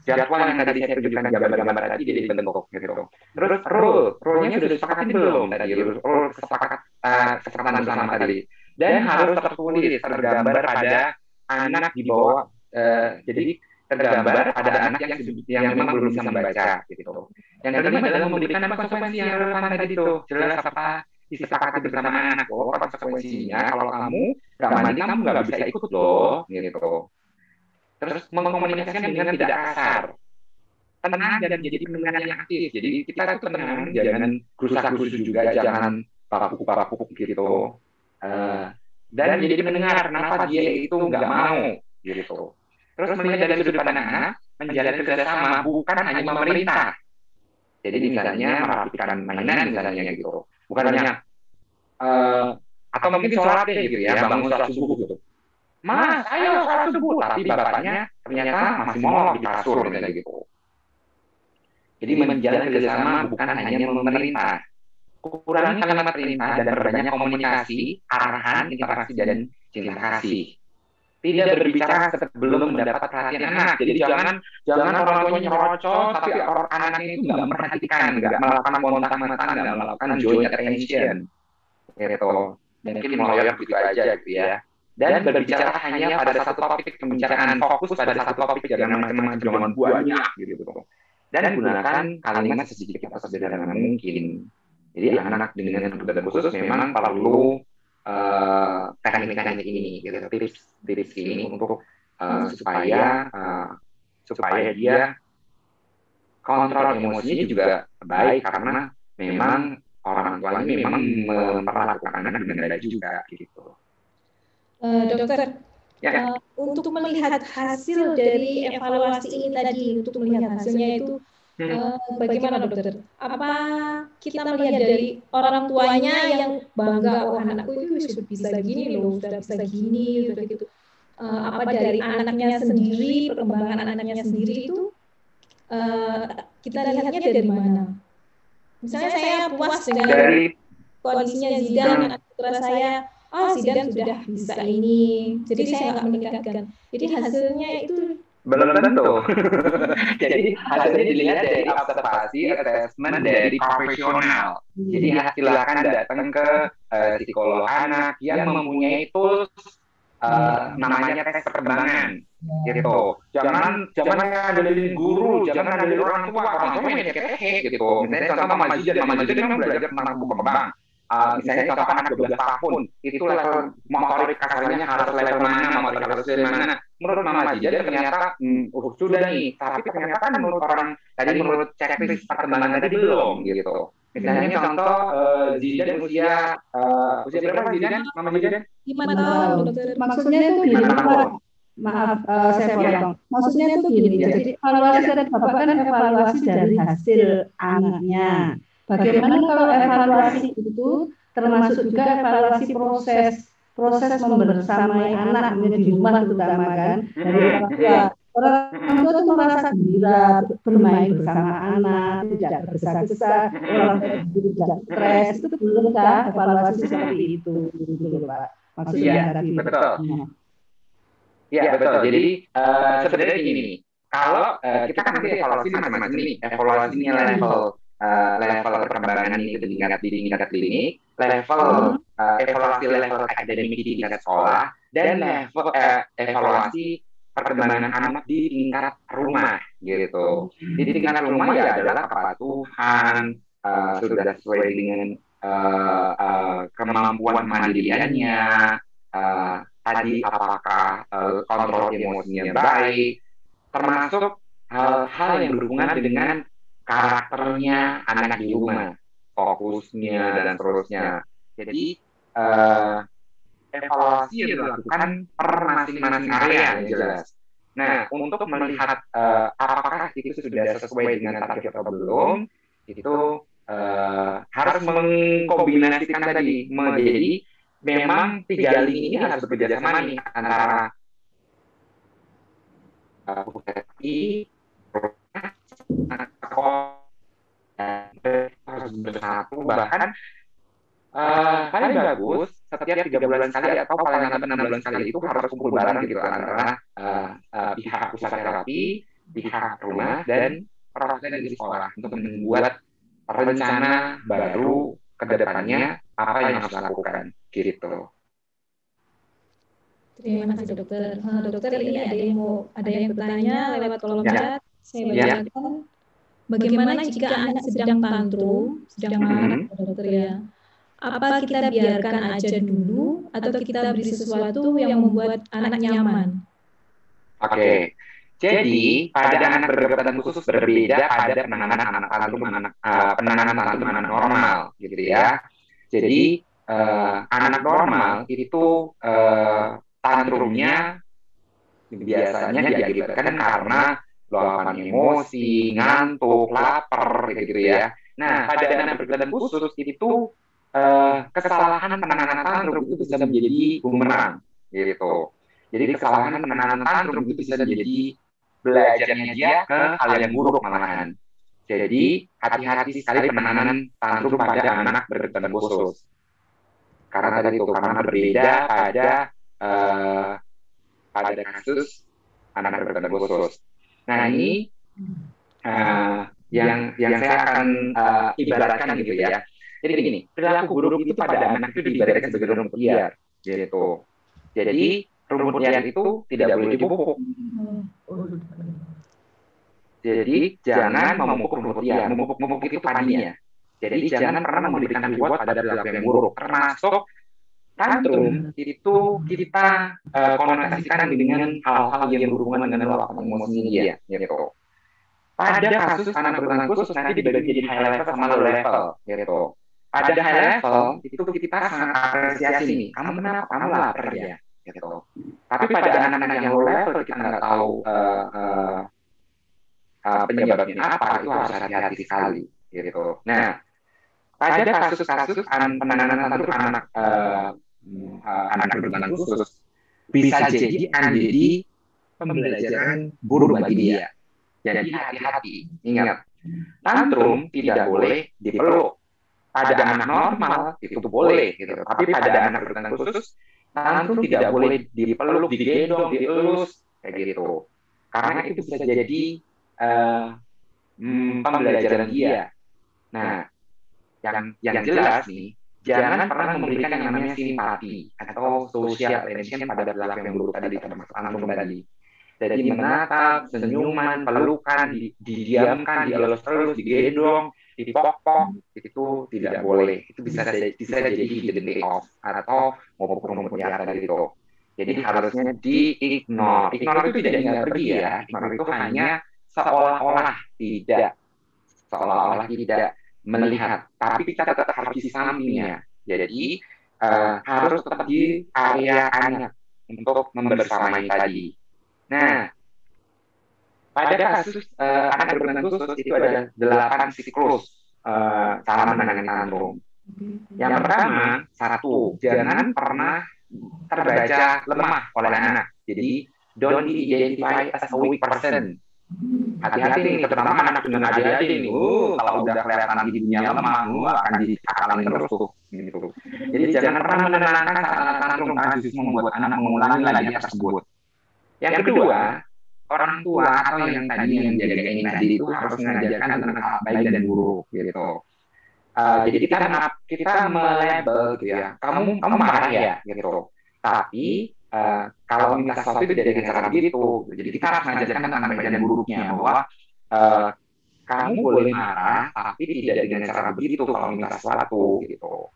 Jadwal yang tadi saya tunjukkan gambar-gambar tadi jadi bentuk gitu. Terus rule-nya sudah disepakati belum tadi? Rule kesepakatan bersama tadi. Dan harus tertulis, tergambar pada anak di bawah. Jadi tergambar pada anak yang memang belum bisa membaca gitu. Yang kedua adalah memberikan konsekuensi yang relevan tadi itu. Jelas apa disepakati bersama anak, oh konsekuensinya kalau kamu nggak mandi kamu nggak bisa ikut loh gitu. Terus mengkomunikasikan dengan tidak kasar, tenang dan menjadi pendengar yang aktif. Jadi kita itu tenang, jangan gerusak-gerusu juga, jangan papuk-papuk gitu. Dan menjadi pendengar, kenapa dia itu nggak mau gitu. Terus melihat dari sudut pandang anak, menjalin kerjasama bukan hanya memerintah. Jadi misalnya merapikan mainan misalnya gitu, bukan hanya atau mungkin sholat gitu ya, bangun sholat subuh gitu. Mas, ayo sholat subuh, tapi bapaknya ternyata masih molor di kasur misalnya gitu. Jadi menjalin kerjasama bukan hanya memerintah. Kurangi kalimat perintah dan perbanyak komunikasi, arahan, interaksi dan cinta kasih. Tidak berbicara sebelum mendapat perhatian anak. Jadi jangan orang tuanya nyerocos, tapi anaknya itu nggak memperhatikan, nggak melakukan kontak mata, nggak melakukan joint attention, gitu. Mungkin meloyor gitu aja gitu ya. Dan berbicara hanya pada satu topik, pembicaraan fokus pada satu topik, jangan macam-macam banyak gitu. Dan gunakan kalimat sedikit atau sederhana mungkin. Jadi anak dengan kebutuhan khusus memang perlu teknik-teknik ini, gitu, tips ini untuk supaya dia kontrol emosinya juga baik karena memang orang tuanya memang memperlakukan anak dengan baik juga gitu. Dokter, ya. Untuk melihat hasil dari evaluasi ini tadi, untuk melihat hasilnya itu bagaimana dokter? Apa kita melihat dari orang tuanya yang bangga, oh anakku itu sudah bisa gini loh, sudah bisa gini, sudah gitu. dari anaknya sendiri, perkembangan anaknya sendiri itu kita lihatnya dari mana. Misalnya saya puas dengan kondisinya Zidane dengan putra saya, Zidane sudah bisa ini, jadi saya nggak meningkatkan. Jadi hasilnya itu belum tentu. Jadi hasilnya dilihat dari observasi, assessment dari profesional. Jadi silakan datang ke psikolog anak yang mempunyai tools namanya tes perkembangan. Gitu. Jangan ngandelin guru, jangan ngandelin orang tua yang nyekek gitu. Misalnya contoh Mama Jidan kan belajar tentang tumbuh kembang. Misalnya contoh anak 12 tahun, itu level motorik kasarnya harus level mana, motorik halusnya mana. Menurut Mama Jidan ternyata sudah nih, tapi ternyata kan menurut checklist perkembangan tadi belum gitu. Misalnya contoh Zidan usia berapa Zidan, Mama Jidan? 5 tahun, dokter. Maksudnya itu gini, maaf saya potong. Maksudnya itu gini, jadi evaluasi dari Bapak kan evaluasi dari hasil anaknya. Bagaimana kalau evaluasi itu termasuk juga evaluasi proses membersamai anak di rumah terutama kan dari orang tua. Orang tua itu merasa gembira bermain bersama anak, tidak tergesa-gesa, orang tua tidak stres, itu belumkah evaluasi seperti itu, gitu Pak? Maksudnya tadi. Betul. Ya betul. Jadi sebenarnya gini nih, kalau kita kan nanti evaluasi macam-macam nih, evaluasinya level perkembangan itu di tingkat klinik, level evaluasi level akademik di tingkat sekolah, dan level evaluasi perkembangan anak di tingkat rumah gitu. Di tingkat rumah ya adalah kepatuhan, sudah sesuai dengan kemampuan mandiriannya, tadi apakah kontrol emosinya baik, termasuk hal-hal yang berhubungan dengan karakternya anak di rumah, fokusnya dan seterusnya. Jadi evaluasi yang dilakukan per masing-masing area yang jelas. Nah, untuk melihat apakah itu sudah sesuai dengan target atau belum, itu harus mengkombinasikan tadi. Jadi memang 3 lini ini harus bekerja sama nih antara harus bersatu, bahkan paling bagus setiap 3 bulan sekali atau paling lambat 6 bulan sekali itu harus kumpul bareng gitu antara pihak pusat terapi, pihak rumah, dan perwakilan dari sekolah untuk membuat rencana baru ke depannya apa yang harus dilakukan gitu. Terima kasih dokter. Dokter ini ada yang bertanya lewat kolom chat. Saya bacakan. Bagaimana jika anak sedang tantrum, sedang marah, dokter ya? Apa kita biarkan aja dulu atau kita beri sesuatu yang membuat anak nyaman? Oke. Jadi pada anak berkebutuhan khusus berbeda pada penanganan anak tantrum anak normal gitu ya. Jadi anak normal itu tantrumnya biasanya diakibatkan karena luapan emosi, ngantuk, lapar gitu ya. Nah, pada anak berkebutuhan khusus itu kesalahan penanganan tantrum itu bisa menjadi bumerang gitu. Jadi kesalahan penanganan tantrum itu bisa menjadi belajarnya dia ke hal yang buruk malahan. Jadi hati-hati sekali penanganan tantrum pada anak berkebutuhan khusus. Karena tadi itu karena berbeda pada kasus anak berkebutuhan khusus. Nah ini yang saya akan ibaratkan gitu ya. Jadi begini, perilaku buruk itu pada anak itu diibaratkan sebagai rumput liar, gitu. Jadi rumput liar itu tidak boleh dipupuk. Jadi jangan memupuk rumput liar. Memupuk itu padinya. Jadi jangan pernah memberikan reward pada perilaku yang buruk. Termasuk tantrum itu kita konotasikan dengan hal-hal yang berhubungan dengan luapan emosi dia, gitu. Pada kasus anak berkebutuhan khusus nanti dibagi jadi high level sama low level, gitu. Pada high level itu kita sangat apresiasi nih. Kamu kenapa? Kamu lapar ya, gitu. Tapi pada anak-anak yang low level kita nggak tahu penyebabnya apa, itu harus hati-hati sekali, gitu. Nah, pada kasus-kasus penanganan tantrum anak berkebutuhan khusus, bisa jadi akan jadi pembelajaran buruk bagi dia. Jadi hati-hati, ingat, tantrum tidak boleh dipeluk. Pada anak normal itu boleh, gitu. Tapi pada anak berkebutuhan khusus, tantrum tidak boleh dipeluk, digendong, dielus, kayak gitu. Karena itu bisa jadi pembelajaran dia. Nah, yang jelas nih, jangan pernah memberikan yang namanya simpati atau social attention pada perilaku yang buruk tadi, termasuk tantrum tadi. Jadi menatap, senyuman, pelukan, didiamkan, dielus-elus, digendong, dipok-pok, itu tidak boleh. Itu bisa jadi hidden payoff atau momok-momok nyata itu. Jadi harusnya di-ignore. Ignore itu tidak pergi ya. Ignore itu hanya seolah-olah tidak melihat, tapi kita tetap harus di sampingnya. Jadi harus tetap di area anak untuk membersamai tadi. Nah, pada kasus anak berkebutuhan khusus itu ada 8 siklus cara menangani tantrum. Yang pertama, satu, jangan pernah terbaca lemah oleh anak. Jadi, don't be identified as a weak person. Hati-hati nih, terutama anak dengan ADHD nih. Kalau udah kelihatan ibunya lemah, akan diakalin terus tuh. Gitu. Jadi jangan pernah menenangkan saat anak tantrum, karena justru membuat anak mengulangi lagi hal tersebut. Yang kedua, orang tua atau yang tadi yang jagain tadi itu harus mengajarkan tentang hal baik dan buruk gitu. Jadi kita melabel gitu ya, kamu marah ya gitu. Tapi kalau minta sesuatu itu tidak dengan cara begitu. Jadi kita harus mengajarkan tentang baik dan buruknya, bahwa kamu boleh marah, tapi tidak dengan cara begitu kalau minta sesuatu gitu.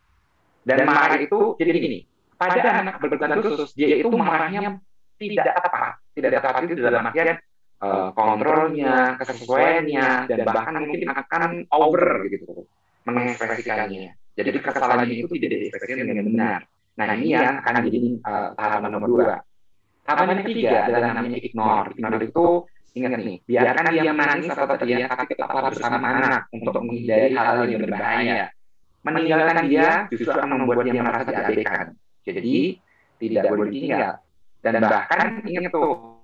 Dan marah itu jadi gini, pada anak berkebutuhan khusus dia itu marahnya tidak tepat itu dalam artian kontrolnya, kesesuaiannya, dan bahkan mungkin akan over gitu mengekspresikannya. Jadi kesalahannya itu tidak diekspresikan dengan benar. Nah, ini yang akan jadi tahapan nomor 2. Tahapan yang ketiga adalah namanya ignore. Ignore itu, ingat nih, biarkan dia menangis atau teriak, tapi tetaplah bersama anak untuk menghindari hal-hal yang berbahaya. Meninggalkan dia justru akan membuat dia merasa diabaikan. Jadi, tidak boleh ditinggal. Dan bahkan, ingat tuh,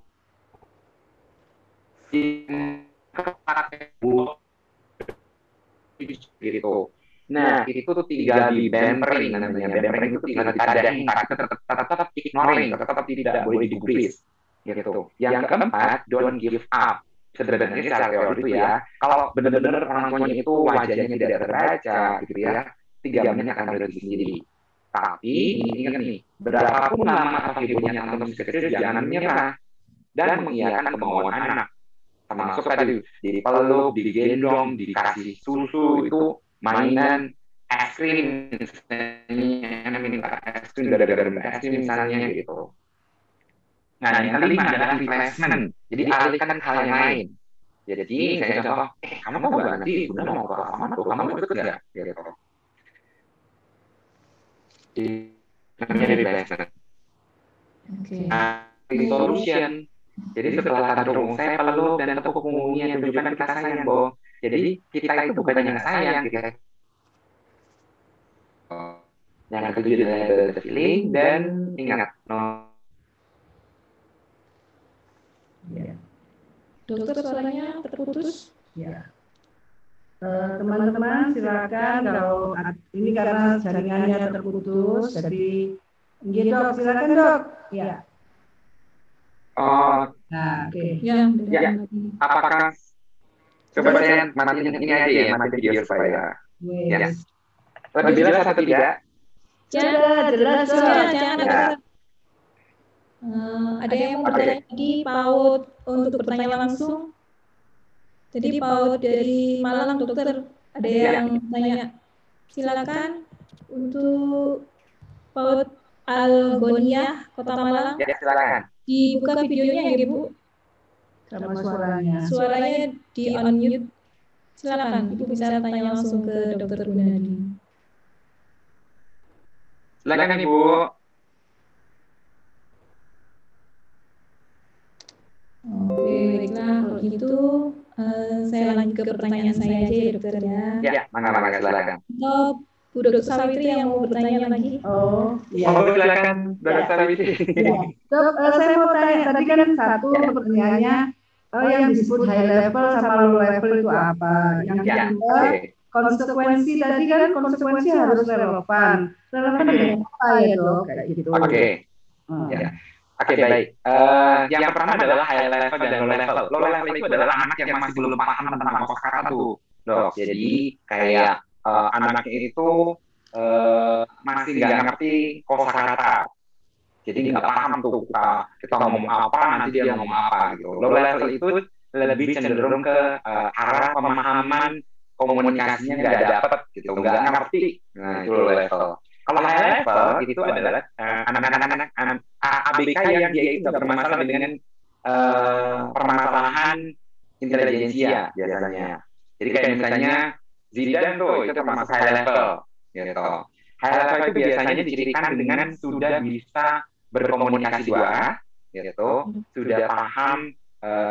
gitu. Nah, itu tuh tinggal di pampering namanya. Pampering itu tinggal ditadahin, tapi tetap ignoring, tetap tidak boleh digubris. Gitu. Yang keempat, don't give up. Sebenarnya secara teori itu ya, kalau benar-benar orang tuanya itu wajahnya tidak terbaca, gitu ya, 3 menit akan berhenti sendiri. Tapi, ingat nih, berapapun lama atau hebatnya tantrum kecil, jangan menyerah dan mengiyakan kemauan anak. Termasuk tadi dipeluk, digendong, dikasih susu, itu mainan es krim, minta es krim gara-gara es krim misalnya gitu. Nah, yang kelima adalah replacement. Jadi alihkan hal yang lain. Jadi saya contoh, kamu mau nggak nanti Bunda mau ke mana tuh? Kamu ikut nggak? Gitu. Namanya replacement. Solution. Jadi setelah tantrum saya peluk dan tepuk punggungnya, tunjukkan kita sayang, Bo. Jadi kita itu bukan yang sayang, kita yang ketujuh adalah the feeling, dan ingat Dokter, suaranya terputus. Ya. Teman-teman silakan, kalau ini karena jaringannya terputus, jadi Dok, silakan Dok. Ya. Nah, oke. Ya. Apakah coba saya matiin ini aja ya, matiin video supaya ya. Lebih jelas atau tidak? Jelas. Ada yang mau bertanya tadi, PAUD untuk bertanya langsung. Jadi PAUD dari Malang, dokter, ada yang tanya. Silakan untuk PAUD Algonia, Kota Malang. Ya, silakan. Dibuka videonya ya, Ibu. Sama suaranya. Suaranya di unmute. Silakan, Ibu bisa tanya langsung ke Dokter Gunadi. Silakan, Ibu. Oke, baiklah, kalau gitu saya lanjut ke pertanyaan saya aja ya, Dokter ya. Ya, mangga silakan. Untuk Bu Dr. Sawitri yang mau bertanya lagi. Oh, iya. Oh, silakan Dr. Sawitri. Ya. Dok, saya mau tanya, tadi kan satu pertanyaannya yang disebut high level sama low level itu apa? Yang kedua, konsekuensi tadi kan konsekuensi harus relevan. Relevan dengan apa ya dok? Kayak gitu. Oke. Ya. Oke, baik. Yang pertama adalah high level dan low level. Low level itu adalah anak yang masih belum paham tentang kosakata tuh, dok. Jadi kayak anaknya itu masih nggak ngerti kosakata. Jadi nggak paham tuh kita ngomong apa, nanti dia ngomong apa gitu. Low level itu lebih cenderung ke arah pemahaman komunikasinya nggak dapet gitu, nggak ngerti. Nah, itu low level. Kalau high level itu adalah anak-anak ABK yang dia itu bermasalah dengan permasalahan intelijensia biasanya. Jadi kayak misalnya Zidan tuh itu termasuk high level gitu. High level itu biasanya dicirikan dengan sudah bisa berkomunikasi dua, gitu, sudah paham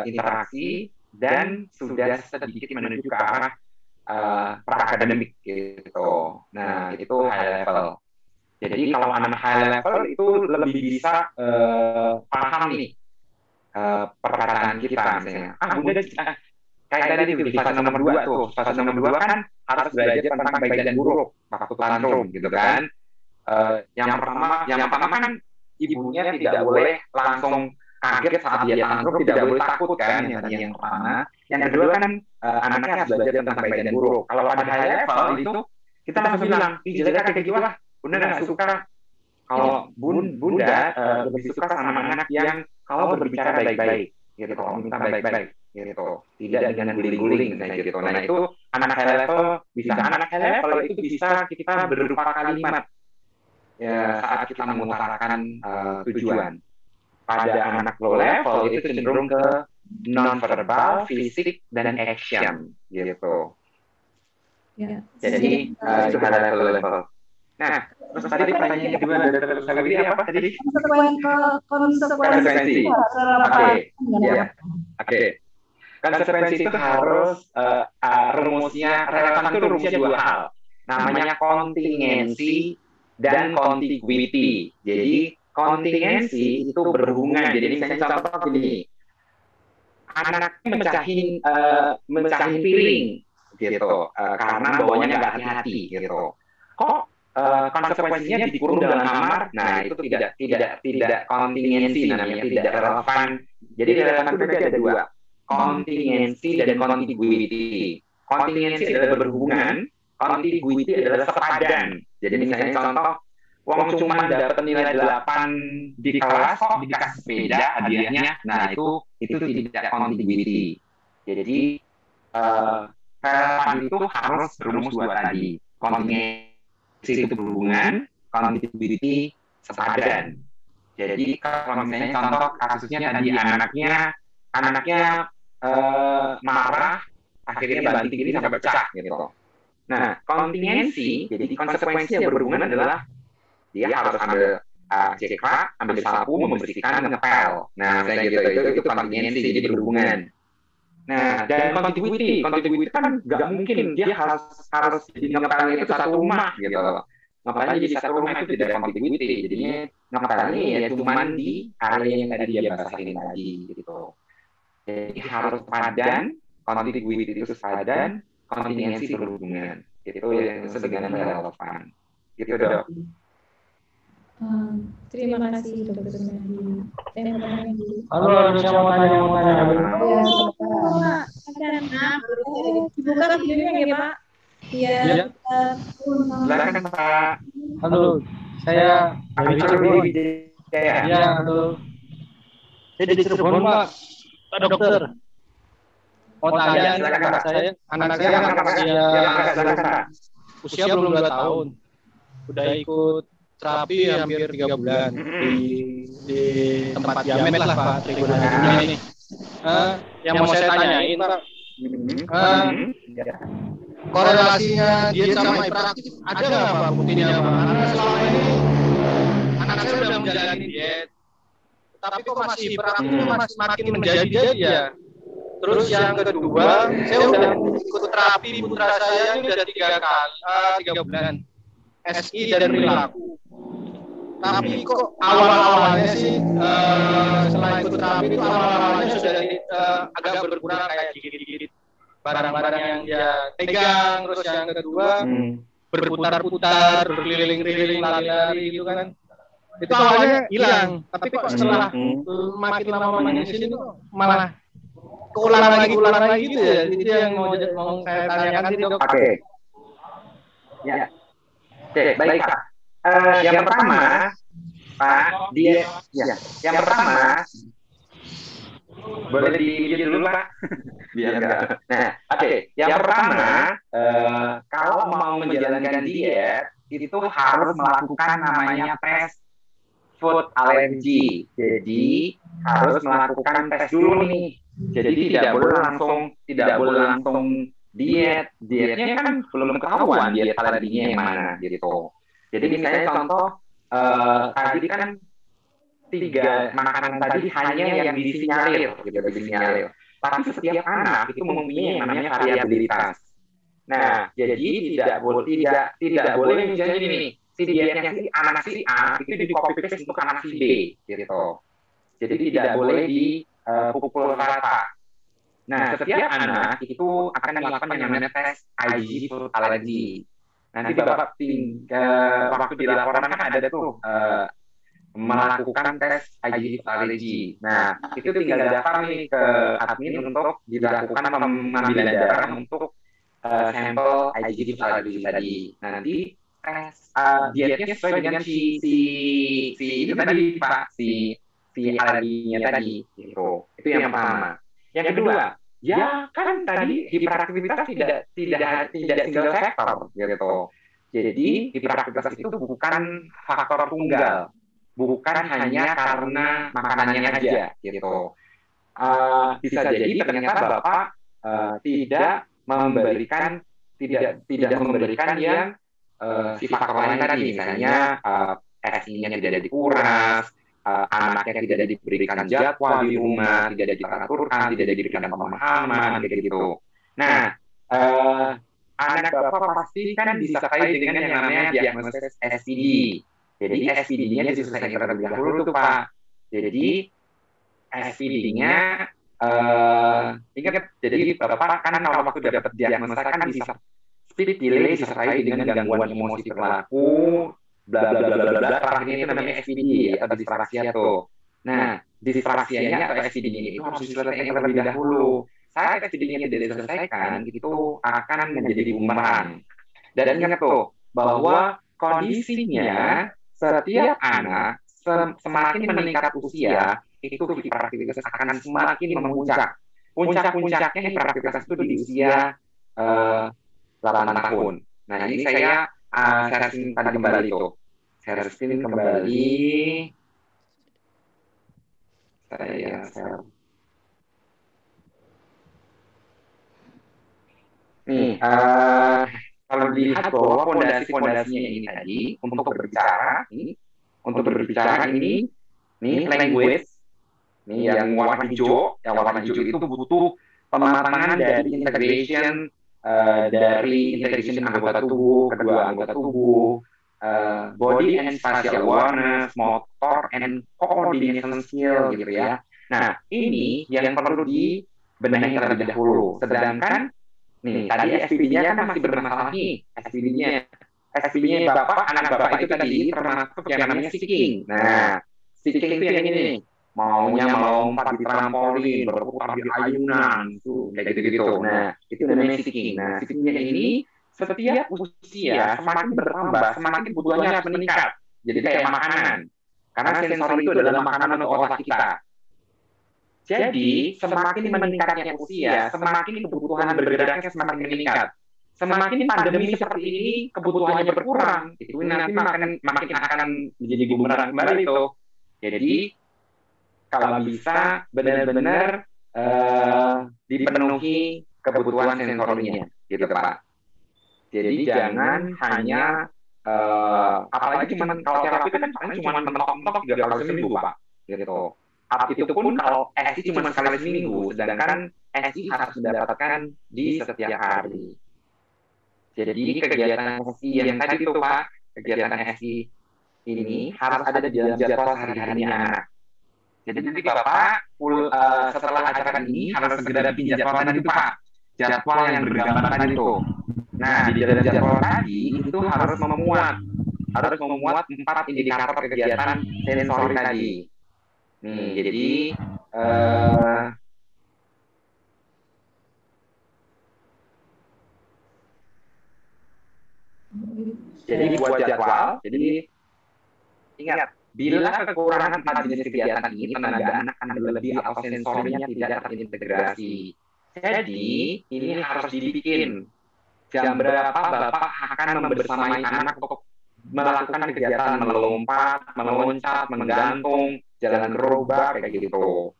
interaksi dan sudah sedikit menuju ke arah pra-akademik gitu. Nah, itu high level. Jadi kalau anak high level itu lebih bisa paham nih perkataan kita misalnya. Bunda kayak tadi di fase nomor 2 tuh. Fase nomor 2 kan harus belajar tentang baik dan buruk waktu tantrum gitu kan. Yang pertama kan ibunya tidak boleh langsung kaget saat dia tantrum, tidak boleh takut kan yang pertama. Yang kedua kan anaknya harus belajar tentang baik dan buruk. Kalau pada high level itu kita langsung bilang, jeleknya kayak gitu lah. Bunda nggak suka kalau bunda lebih suka sama anak yang kalau berbicara baik-baik gitu, kalau minta baik-baik gitu, tidak dengan guling-guling misalnya gitu. Nah itu anak high level bisa. Anak high level itu bisa kita berupa kalimat ya saat kita mengutarakan tujuan. Pada anak low level itu cenderung ke non-verbal, fisik, dan action gitu. Ya. Jadi itu high level. Nah, terus tadi pertanyaan kedua dari Dr. Sawitri apa tadi? Konsekuensi. Oke. Konsekuensi itu harus rumusnya, relevan itu rumusnya dua hal. Namanya kontingensi dan contiguity. Jadi kontingensi itu berhubungan. Jadi misalnya contoh gini, anaknya mecahin piring gitu, karena bawanya nggak hati-hati gitu. Kok konsekuensinya dikurung dalam kamar? Nah itu tidak kontingensi namanya, tidak relevan. Jadi relevan itu ada dua, kontingensi dan contiguity. Kontingensi adalah berhubungan, contiguity adalah sepadan. Jadi misalnya contoh, wong cuma dapat nilai 8 di kelas, kok dikasih sepeda hadiahnya. Nah itu tidak contiguity. Jadi relevan itu harus berumus dua tadi. Kontingensi itu berhubungan, contiguity sepadan. Jadi kalau misalnya contoh kasusnya tadi anaknya marah, akhirnya banting ini sampai pecah gitu. Nah, kontingensi, jadi konsekuensi yang berhubungan adalah dia harus ambil cekrak, ambil sapu, membersihkan, ngepel. Nah, misalnya gitu, itu kontingensi, jadi berhubungan. Nah, dan contiguity kan nggak mungkin dia harus jadi ngepelnya itu satu rumah gitu. Ngepelnya jadi satu rumah itu tidak contiguity. Jadinya ngepelnya ya cuma di area yang tadi dia basahin tadi gitu. Jadi harus padan, contiguity itu sepadan, kontingensi berhubungan. Itu yang disebut dengan relevan. Gitu dok. Terima kasih Dr. Sunardi. Halo, saya mau tanya. Dibuka videonya ya Pak? Iya. Silakan Pak. Halo, saya dari Cirebon. Ya, halo. Saya dari Cirebon Pak. Pak Dokter. Mau tanya sama saya, anak saya usia belum 2 tahun. Udah ikut terapi hampir 3 bulan di tempat Yamet lah Pak Tribunal ini. Yang mau saya tanyain Pak, korelasinya diet sama hiperaktif ada nggak Pak buktinya Pak? Karena selama ini anak saya sudah menjalani diet, tapi kok masih hiperaktifnya masih makin menjadi-jadi ya. Terus yang kedua, saya udah ikut terapi putra saya ini udah 3 bulan. SI dan perilaku. Tapi kok awal-awalnya sih setelah ikut terapi itu awal-awalnya sudah agak berkurang kayak gigit-gigit barang-barang yang dia pegang, terus yang kedua berputar-putar, berkeliling-keliling, lari-lari gitu kan. Itu awalnya hilang, tapi kok setelah makin lama makin sini kok malah keulang lagi gitu ya. Itu yang mau saya tanyakan sih, Dok. Oke. Ya. Oke, baik Pak. Yang pertama, Pak, yang pertama, boleh di dulu Pak, biar enggak. Nah, oke. Yang pertama, kalau mau menjalankan diet, itu harus melakukan namanya tes food allergy. Jadi harus melakukan tes dulu nih. Jadi tidak boleh langsung dietnya kan belum ketahuan diet alerginya yang mana gitu. Jadi misalnya contoh tadi kan 3 makanan tadi hanya yang disinyalir gitu, disinyalir. Tapi setiap anak itu mempunyai yang namanya variabilitas. Nah, jadi tidak boleh misalnya gini, si dietnya si anak si A itu di copy paste untuk anak si B gitu. Jadi tidak boleh dipukul rata. Nah, setiap anak itu akan melakukan yang namanya tes IgG food allergy. Nanti Bapak waktu di laporan kan ada tuh melakukan tes IgG food allergy. Nah, itu tinggal daftar nih ke admin untuk dilakukan pengambilan darah untuk sampel IgG food allergy tadi. Nanti tes dietnya sesuai dengan si itu tadi Pak, si alerginya tadi gitu. Itu yang pertama. Yang kedua, ya kan tadi hiperaktivitas tidak single factor gitu. Jadi hiperaktivitas itu bukan faktor tunggal, bukan hanya karena makanannya aja gitu. Bisa jadi ternyata Bapak tidak memberikan yang si faktor lain tadi, misalnya SI-nya tidak dikuras, anaknya tidak diberikan jadwal di rumah, tidak diteraturkan, tidak diberikan pemahaman, kayak gitu. Nah, anak Bapak pasti kan disertai dengan yang namanya diagnosis SPD. Jadi SPD-nya diselesaikan terlebih dahulu tuh Pak. Jadi SPD-nya ingat, jadi Bapak kan kalau waktu dapat diagnosa kan bisa speed delay disertai dengan gangguan emosi perilaku, bla bla bla bla bla. Terakhirnya itu namanya SPD atau disprasia tuh. Nah, disprasianya atau SPD-nya itu harus diselesaikan terlebih dahulu. Saat SPD-nya tidak diselesaikan, itu akan menjadi bumerang. Dan ingat tuh bahwa kondisinya setiap anak semakin meningkat usia, itu hiperaktivitas akan semakin memuncak. Puncak-puncaknya hiperaktivitas itu di usia 8 tahun. Nah, ini saya sharing tadi kembali tuh. Sharing kembali. Saya share. Nih, kalau dilihat bahwa fondasinya ini tadi untuk berbicara ini language, nih yang warna hijau itu butuh pematangan dari integration anggota tubuh, kedua anggota tubuh, body and spatial awareness, motor and coordination skill gitu ya. Nah, ini yang perlu dibenahi terlebih dahulu. Sedangkan nih, tadi SPD-nya kan masih bermasalah nih, SPD-nya anak Bapak itu tadi termasuk yang namanya seeking. Nah, seeking itu yang ini nih, maunya melompat di trampolin, berputar di ayunan, itu kayak gitu-gitu. Nah, itu namanya seeking. Nah, seeking-nya ini setiap usia semakin bertambah, semakin kebutuhannya harus meningkat. Jadi kayak makanan. Karena sensori itu adalah makanan untuk otak kita. Jadi, semakin meningkatnya usia, semakin kebutuhan bergeraknya semakin meningkat. Semakin pandemi seperti ini, kebutuhannya berkurang. Itu nanti makin akan menjadi bumerang kembali itu. Jadi, kalau bisa benar-benar dipenuhi kebutuhan sensorinya, gitu Pak. Jadi, jangan hanya, apalagi kalau terapi kan paling cuma mentok-mentok 3 kali seminggu Pak. Gitu. Itu pun kalau SI cuma sekali seminggu, sedangkan SI harus mendapatkan di setiap hari. Jadi kegiatan SI yang tadi itu Pak, kegiatan SI ini harus ada di dalam jadwal sehari-harinya anak. Jadi nanti Bapak setelah acara ini harus segera bikin jadwal tadi itu Pak. Jadwal yang bergambar tadi itu. Nah, di dalam jadwal tadi itu harus memuat 4 indikator kegiatan sensori tadi. Nih, jadi buat jadwal, jadi ingat, bila kekurangan 4 jenis kegiatan ini, tenaga anak akan berlebih atau sensorinya tidak terintegrasi. Jadi, ini harus dibikin. Jam berapa Bapak akan membersamai anak untuk melakukan kegiatan melompat, meloncat, menggantung, jalan gerobak, kayak gitu.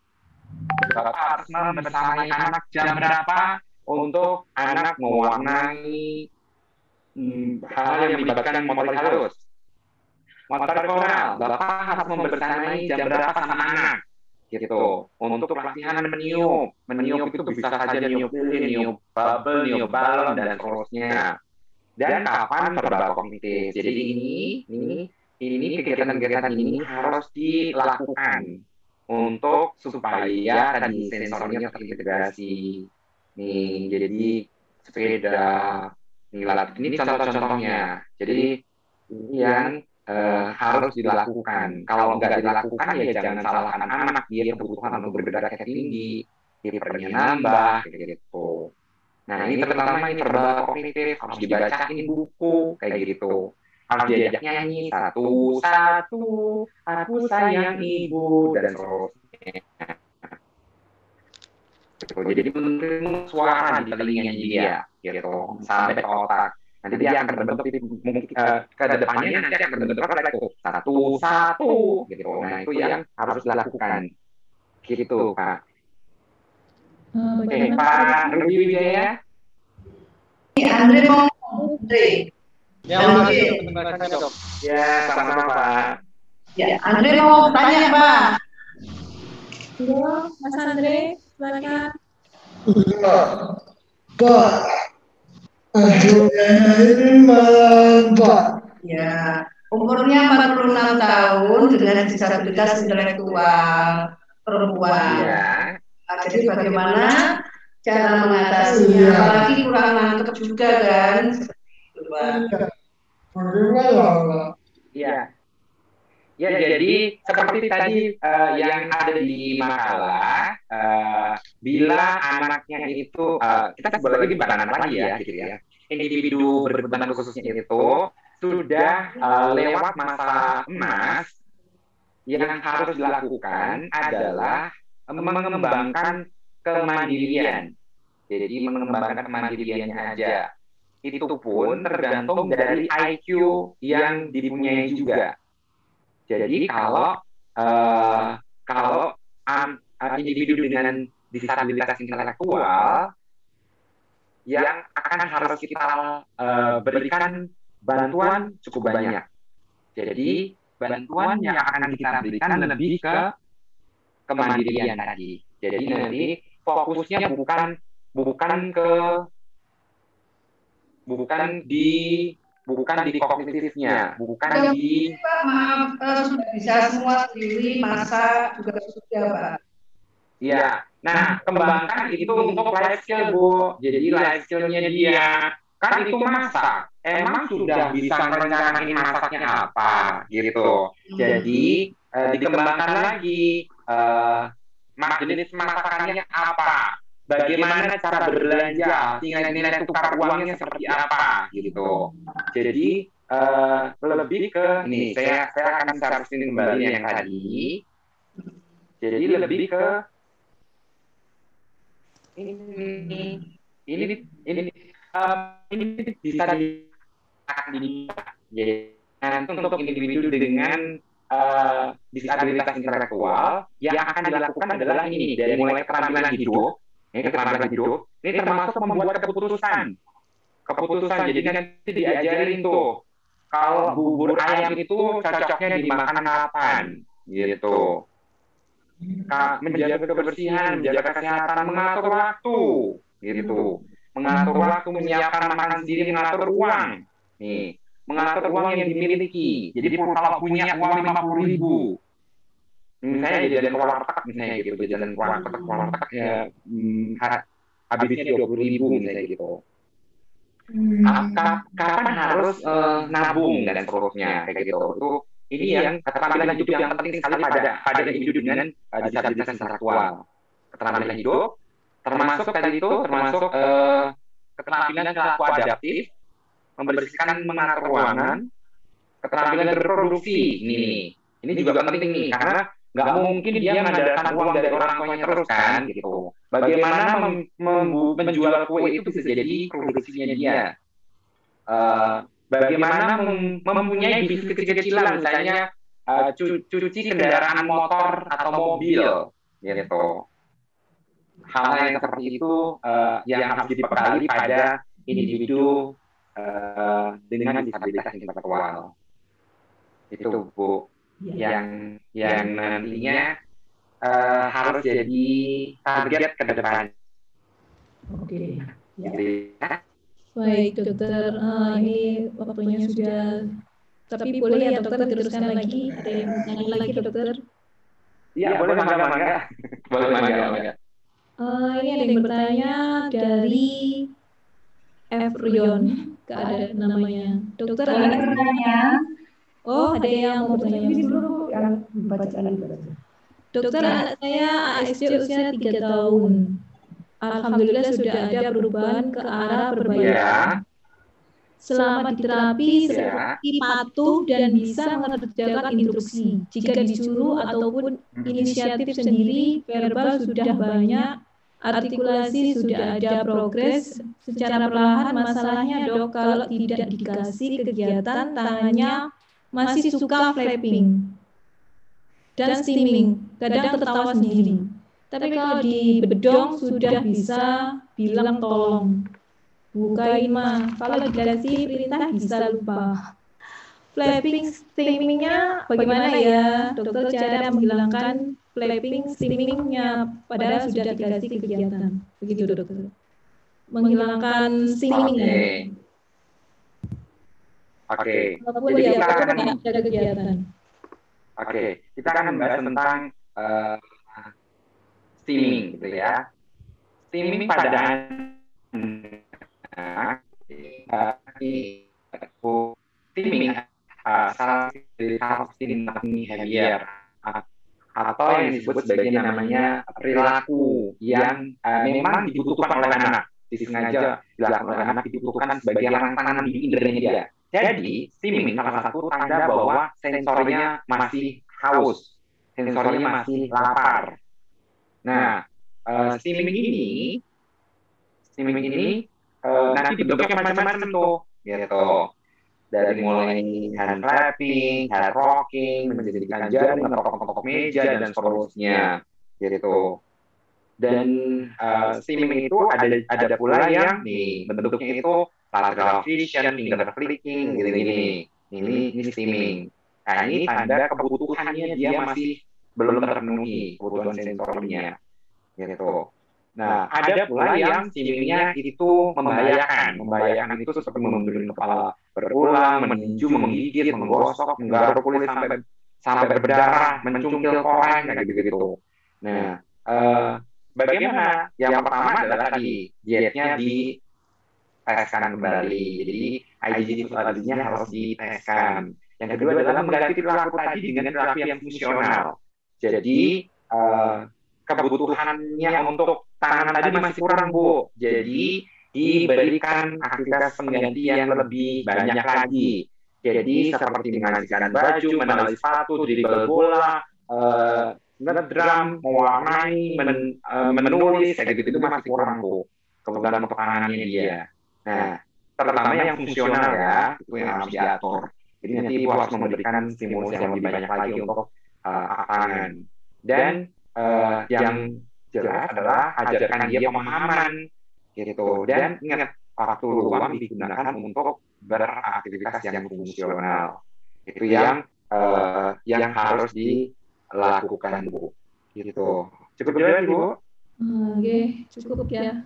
Bapak harus membersamai anak jam berapa untuk anak mewarnai hal yang melibatkan motorik halus. Motorik oral, Bapak harus membersamai jam berapa sama anak, gitu. Untuk pelatihan meniup itu bisa saja niup lilin, niup bubble, niup balon, dan seterusnya. Dan kapan verbal kognitif. Jadi ini kegiatan-kegiatan ini harus dilakukan untuk supaya tadi sensornya terintegrasi. Nih, jadi sepeda, ini contoh-contohnya. Jadi ini yang harus dilakukan. Kalau nggak dilakukan ya jangan salahkan anak, dia kebutuhan untuk bergerak tinggi, hipernya nambah, kayak gitu. Nah ini terutama ini verbal kognitif, harus dibacain buku, kayak gitu. Harus diajak nyanyi, satu, aku sayang ibu, dan seterusnya. Gitu. Jadi menerima suara di telinganya dia, gitu, sampai ke otak. Nanti dia akan berbentuk ke depannya nanti akan berbentuk refleks tuh. Satu, gitu. Nah itu yang harus dilakukan, gitu Pak. Oke, Pak Rudi Wijaya. Andre mau Andre. Ya, makasih Dok. Ya, sama-sama Pak. Ya, Andre mau tanya Pak. Halo, Mas Andre, silakan. Pak, ini malam Pak. Ya, umurnya 46 tahun dengan disabilitas intelektual perempuan. Ya. Nah, jadi bagaimana cara mengatasinya? Apalagi kurang nangkep juga kan? Bagaimana? Iya. Ya, jadi seperti tadi yang ada di makalah, bila anaknya itu, kita sebut lagi bukan anak lagi ya, gitu ya, individu berkebutuhan khususnya itu sudah lewat masa emas, yang harus dilakukan adalah mengembangkan kemandirian. Jadi mengembangkan kemandiriannya aja. Itu pun tergantung dari IQ yang dipunyai juga. Jadi kalau individu dengan disabilitas intelektual yang akan harus kita berikan bantuan cukup banyak. Jadi bantuan yang akan kita berikan lebih ke kemandirian tadi. Jadi nanti fokusnya bukan di kognitifnya, bukan di. Pak, maaf, sudah bisa semua sendiri, masak juga sudah Pak. Iya, nah kembangkan itu untuk life skill Bu. Jadi life skillnya dia kan itu masak, emang sudah bisa merencanain masaknya apa, gitu. Jadi dikembangkan lagi jenis masakannya apa. Bagaimana cara berbelanja, nilai-nilai tukar uangnya seperti apa, gitu. Jadi lebih ke ini, saya akan sharing kembali yang tadi. Jadi lebih ke ini bisa untuk individu dengan disabilitas intelektual yang akan dilakukan adalah ini dari mulai keterampilan hidup. Ini keterampilan hidup, ini termasuk membuat keputusan. Jadi nanti diajarin tuh, kalau bubur ayam itu cocoknya dimakan kapan, gitu. Menjaga kebersihan, menjaga kesehatan, mengatur waktu, gitu. Mengatur waktu, menyiapkan makan sendiri, mengatur uang. Nih, mengatur uang yang dimiliki. Jadi kalau punya uang 50.000, misalnya jajan ke warteg misalnya gitu, jajan ke warteg ya habisnya 20.000 misalnya gitu. Kapan harus nabung dan seterusnya kayak gitu. Ini yang keterampilan hidup yang penting sekali pada individu dengan disabilitas intelektual. Keterampilan hidup termasuk tadi itu termasuk keterampilan perilaku adaptif, membersihkan mengatur ruangan, keterampilan berproduksi. Ini juga penting nih karena nggak mungkin dia mengandalkan uang dari orang tuanya terus kan gitu. Bagaimana menjual kue itu bisa jadi produksinya dia. Bagaimana mempunyai bisnis kecil-kecilan misalnya cuci kendaraan motor atau mobil gitu. Hal yang seperti itu yang harus dibekali pada individu dengan disabilitas intelektual. Itu Bu yang nantinya harus jadi target ke depan. Oke. Ya. Baik dokter, ini waktunya sudah. Tapi boleh ya dokter diteruskan lagi? Ada yang mau tanya lagi dokter? Iya boleh, mangga. Boleh mangga. Ini ada yang bertanya dari F. Rion, gak ada namanya. Dokter ada bertanya. Oh, ada yang mau bertanya. Ini dulu yang bacaan itu. Dokter, anak saya ASD usia 3 tahun. Alhamdulillah sudah ada perubahan ke arah perbaikan. Selama di terapi seperti patuh dan bisa mengerjakan instruksi. Jika disuruh ataupun inisiatif sendiri, verbal sudah banyak, artikulasi sudah ada progres. Secara perlahan masalahnya dok, kalau tidak dikasih kegiatan tangannya masih suka flapping dan steaming, kadang tertawa sendiri. Tapi kalau di bedong sudah bisa bilang tolong. Bukain mah, kalau dikasih perintah bisa lupa. Flapping, steamingnya bagaimana ya dokter cara menghilangkan flapping, steamingnya padahal sudah dikasih kegiatan. Begitu dokter. Menghilangkan steamingnya. Oke. Walaupun ya, walaupun ada kegiatan. Oke, kita akan membahas tentang steaming gitu ya. Steaming pada steaming salah satu steaming behavior atau yang disebut sebagai namanya perilaku yang memang dibutuhkan oleh anak. Disengaja dilakukan oleh anak, dibutuhkan sebagai rangsangan di inderanya dia. Jadi, steaming salah satu tanda bahwa sensornya masih haus, sensornya masih lapar. Nah, steaming ini nanti bentuknya macam-macam tuh, gitu. Dari mulai hand clapping, head rocking, menjadikan jari, ngetok-ngetok meja dan seterusnya, gitu. Dan steaming itu ada pula yang nih bentuknya itu lateral vision, finger flicking, gini-gini. Ini steaming. Nah, ini tanda kebutuhannya dia masih belum terpenuhi kebutuhan sensornya, gitu. Nah, ada pula yang steamingnya itu membahayakan. Membahayakan itu seperti membentuk kepala berulang, meninju, menggigit, menggosok, menggaruk kulit sampai berdarah, mencungkil koran, kayak gitu. Nah, bagaimana? Yang pertama adalah tadi dietnya diteskan kembali. Jadi IgG tadinya harus diteskan. Yang kedua adalah mengganti perilaku tadi dengan perilaku yang fungsional. Jadi kebutuhannya untuk tangan tadi masih kurang, Bu. Jadi diberikan aktivitas pengganti yang lebih banyak lagi. Jadi seperti mengajikan baju, menali sepatu, dribble bola, ngedrum, mewarnai, menulis, kayak gitu itu masih kurang, Bu. Kebutuhan untuk tangannya dia. Nah, terutama yang fungsional ya, itu yang harus diatur. Jadi nanti Ibu harus memberikan stimulus yang lebih banyak lagi untuk tangan. Dan yang jelas adalah ajarkan dia pemahaman, gitu. Dan ingat, waktu luang digunakan untuk beraktivitas yang fungsional. Itu yang harus dilakukan, Bu. Gitu. Cukup jawab, Bu? Oke, cukup ya.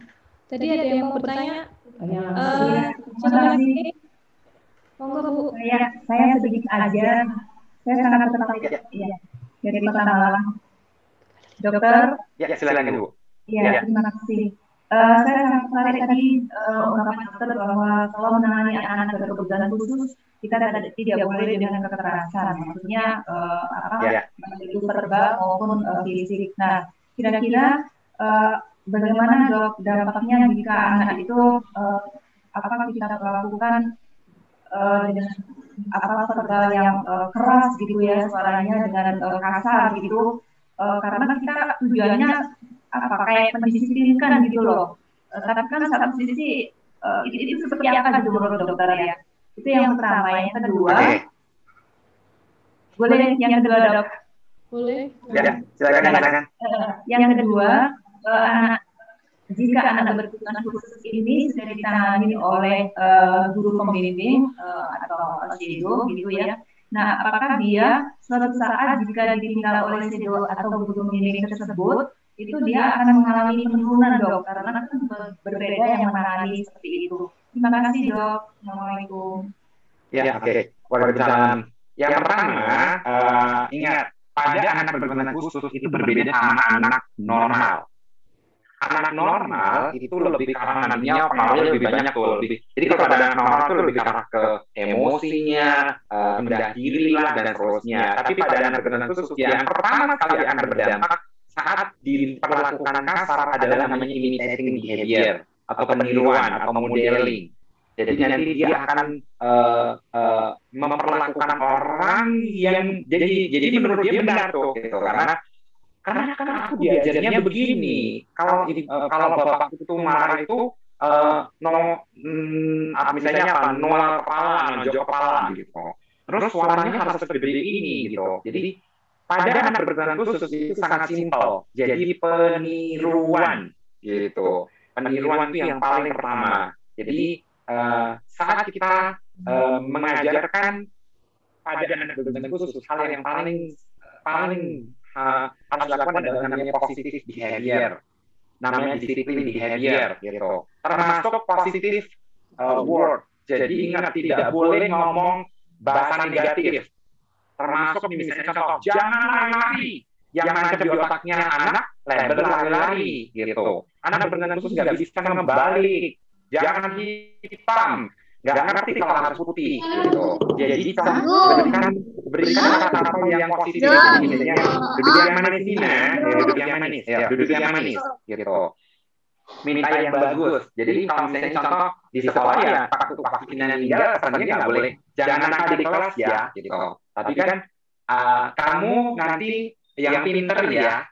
Tadi ada yang mau bertanya? Terima Terima kasih. Monggo Bu. Saya sedikit aja. Saya sangat tertarik ya, dari Kota Malang. Dokter, Ya, silakan Bu. ya, terima kasih. Saya sangat tertarik tadi ungkapan dokter bahwa kalau menangani anak berkebutuhan khusus kita tidak boleh dengan kekerasan, maksudnya Ya. baik itu verbal maupun fisik. Nah, kira-kira bagaimana dok dampaknya jika anak itu apa kita lakukan dengan verbal yang keras gitu ya, suaranya dengan kasar gitu, karena kita tujuannya kayak mendisiplinkan gitu loh. Tapi kan satu sisi itu seperti apa gitu menurut dokter ya? Itu yang pertama. Yang kedua, boleh yang kedua dok? Boleh. Ya, silakan. Yang kedua, jika anak berkebutuhan khusus ini sudah ditangani oleh guru pembimbing atau shadow gitu ya. Nah, apakah dia suatu saat jika ditinggal oleh shadow atau guru pembimbing tersebut, itu dia akan mengalami penurunan dok, karena kan berbeda yang menangani seperti itu. Terima kasih dok. Assalamualaikum. Ya, oke. Waalaikumsalam. Yang pertama, ingat, pada anak berkebutuhan khusus itu berbeda sama anak normal. Anak normal itu lebih karangannya pengaruhnya lebih banyak tuh. Jadi kalau pada anak normal itu lebih karena ke emosinya, rendah diri lah dan seterusnya. Tapi pada anak berkebutuhan khusus yang pertama kali akan berdampak saat diperlakukan kasar adalah namanya imitating behavior atau peniruan atau modeling. Jadi nanti dia akan memperlakukan orang yang jadi menurut dia benar tuh gitu, karena kan aku diajarnya begini. Kalau bapak itu marah itu misalnya apa, nol kepala, nonjok kepala gitu. Terus suaranya harus segede ini gitu. Jadi pada anak berkebutuhan khusus itu sangat simpel. Jadi peniruan gitu. Peniruan itu yang paling pertama. Jadi saat kita mengajarkan pada anak berkebutuhan khusus, hal yang paling harus dilakukan adalah namanya positive behavior, namanya disiplin behavior gitu. Termasuk positive word. Jadi ingat, tidak boleh ngomong bahasa negatif. Termasuk misalnya contoh, jangan lari-lari. Yang nancap di otaknya anak, label lari-lari gitu. Anak berkebutuhan khusus nggak bisa ngebalik. Jangan hitam, nggak ngerti kalau harus putih gitu. Jadi berikan kata-kata yang positif, misalnya duduk yang manis Nina, duduk yang manis, ya duduk yang manis gitu. Minta yang bagus. Jadi kalau misalnya contoh di sekolah ya Pak Vina meninggal, pesannya nggak boleh jangan nakal di kelas ya gitu. Tapi kan kamu nanti yang pinter ya,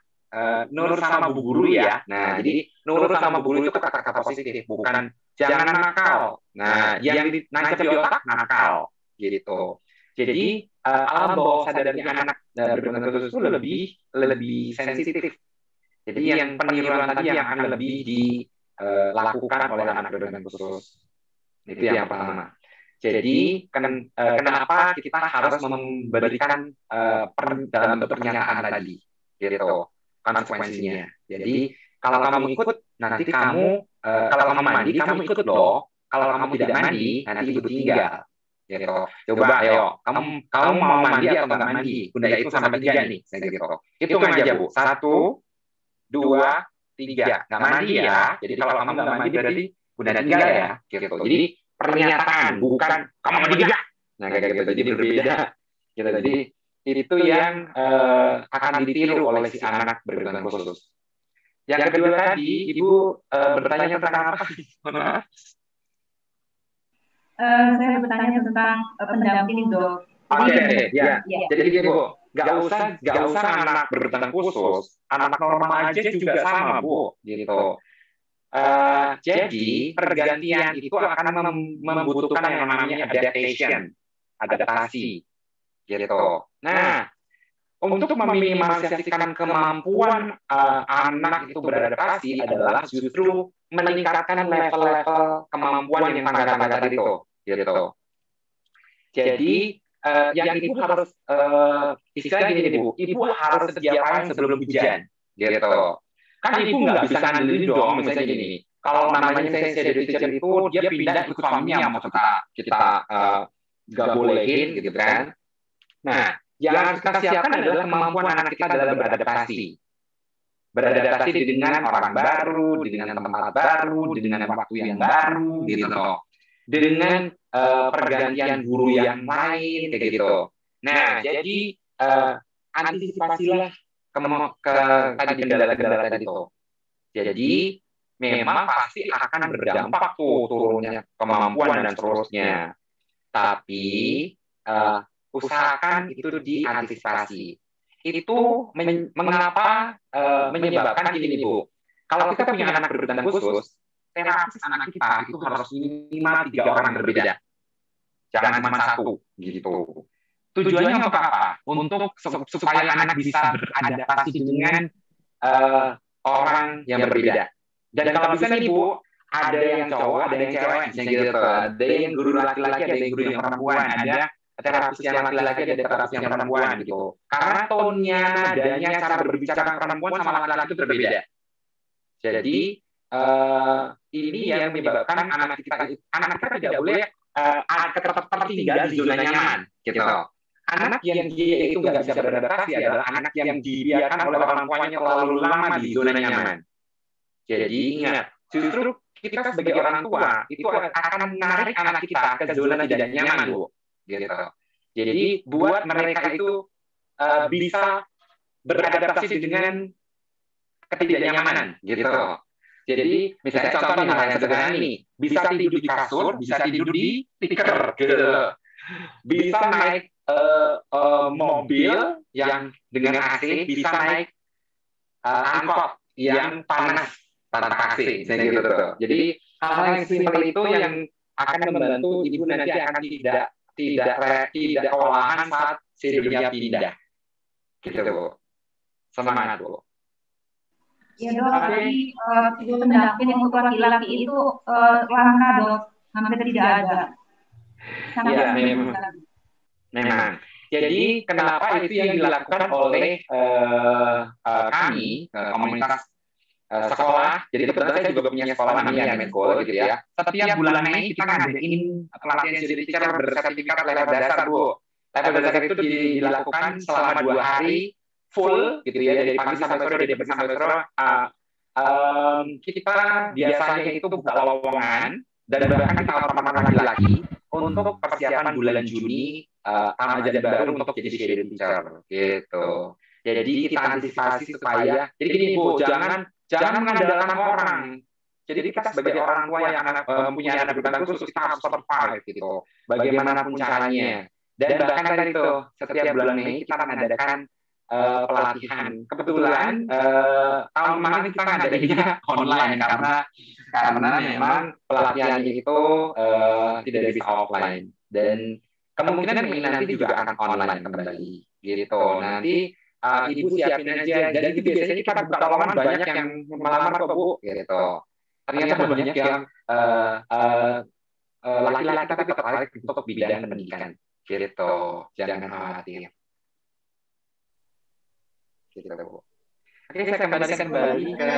nurut sama bu guru ya. Nah, jadi nurut sama bu guru itu kata-kata positif, bukan jangan nakal. Nah, yang nancap di otak nakal gitu. Jadi alam bawah sadarnya anak berkebutuhan khusus itu lebih sensitif. Jadi yang peniruan tadi yang akan lebih dilakukan oleh anak berkebutuhan khusus. Itu yang pertama. Jadi kenapa kita harus memberikan dalam pernyataan tadi, gitu, konsekuensinya. Jadi kalau kamu ikut, nanti kamu kalau kamu mandi, kamu ikut loh. Kalau kamu tidak mandi, nanti ibu tinggal. Gitu. Coba, ayo, kamu mau mandi atau nggak mandi? Bunda itu sampai 3 nih, gitu. Hitung aja Bu. 1, 2, 3. Nggak mandi ya. Jadi kalau kamu nggak mandi berarti Bunda tinggal ya. Gitu. Jadi pernyataan, bukan kamu mandi nggak. Nah kayak gitu. Jadi berbeda. Gitu. Jadi itu yang akan ditiru oleh si anak berkebutuhan khusus. Yang kedua tadi, Ibu bertanya tentang apa? Saya bertanya tentang pendamping dok. Oke, ya. Jadi Bu, nggak usah anak berkebutuhan khusus, anak normal aja juga sama Bu, gitu. Jadi pergantian itu akan membutuhkan yang namanya adaptasi, gitu. Nah, untuk meminimalisasikan kemampuan anak itu beradaptasi adalah justru meningkatkan level-level kemampuan yang tangga-tangga tadi itu, gitu. Jadi yang ibu harus istilahnya gini Bu, ibu harus sedia payung sebelum hujan, gitu. Kan ibu nggak bisa ngandelin dong, misalnya gini. Kalau namanya saya jadi teacher itu dia pindah ikut suaminya, mau kita nggak bolehin gitu kan. Nah, yang harus kita siapkan adalah kemampuan anak kita dalam beradaptasi. Beradaptasi dengan orang baru, dengan tempat baru, dengan waktu yang baru, gitu loh. Dengan pergantian guru yang lain, kayak gitu. Nah, jadi antisipasilah ke tadi kendala-kendala tadi tuh. Jadi memang pasti akan berdampak tuh turunnya kemampuan dan seterusnya. Tapi usahakan itu diantisipasi. Itu mengapa menyebabkan gini Bu. Kalau kita punya anak berkebutuhan khusus, terapis anak kita itu harus minimal 3 orang berbeda. Jangan cuma 1 gitu. Tujuannya untuk apa? Untuk supaya anak bisa beradaptasi dengan orang yang berbeda. Dan kalau bisa nih Bu, ada yang cowok, ada yang cewek, misalnya gitu. Ada yang guru laki-laki, ada yang guru yang perempuan, ada terapis yang laki-laki, ada terapis yang perempuan gitu. Karena tonnya, nadanya, cara berbicara perempuan sama laki-laki itu berbeda. Jadi ini yang menyebabkan anak kita tidak boleh tetap tertinggal di zona nyaman, gitu. Anak yang dia itu nggak bisa beradaptasi adalah anak yang dibiarkan oleh orang tuanya terlalu lama di zona nyaman. Jadi ingat, justru kita sebagai orang tua itu akan menarik anak kita ke zona tidak nyaman, Bu. Gitu. Jadi buat mereka itu bisa beradaptasi dengan ketidaknyamanan, gitu. Jadi misalnya contoh nih hal yang sederhana nih, bisa tidur di kasur, bisa tidur di tikar, gitu. Bisa naik mobil yang dengan AC, bisa naik angkot yang panas tanpa AC, misalnya gitu. Jadi hal-hal yang simpel itu yang akan membantu ibu nanti akan tidak kewalahan saat serinya pindah. Gitu, Bu. Semangat, Bu. Ya Dok, jadi tidur pendamping untuk laki-laki itu langka Dok, hampir tidak ada. Ya, memang. Jadi kenapa itu yang dilakukan oleh kami, komunitas sekolah. Jadi kebetulan saya juga punya sekolah namanya Medco, gitu ya. Setiap bulan Mei kita ngadain pelatihan jadi teacher bersertifikat level dasar, Bu. Level dasar itu dilakukan selama 2 hari full, gitu ya, dari pagi sampai sore, dari pagi sampai sore. Kita biasanya itu buka lowongan dan bahkan kita teman-teman laki-laki untuk persiapan bulan Juni ramadan baru untuk jadi shadow teacher, gitu. Jadi kita antisipasi supaya, jadi gini Bu, jangan mengandalkan orang. Jadi kita sebagai orang tua yang punya anak berkebutuhan khusus, kita harus survive gitu, bagaimanapun caranya. Dan bahkan tadi itu setiap bulan Mei kita mengadakan pelatihan. Kebetulan tahun kemarin kita ngadainnya online karena memang pelatihannya itu tidak bisa offline, dan kemungkinan Mei nanti juga akan online kembali gitu. Nanti ibu siapin aja. Jadi itu biasanya kita buka lowongan banyak yang melamar kok Bu gitu. Ternyata banyak yang laki-laki tapi tertarik untuk bidang pendidikan gitu. Jangan khawatir. Gitu, Bu. Oke, saya kembali ke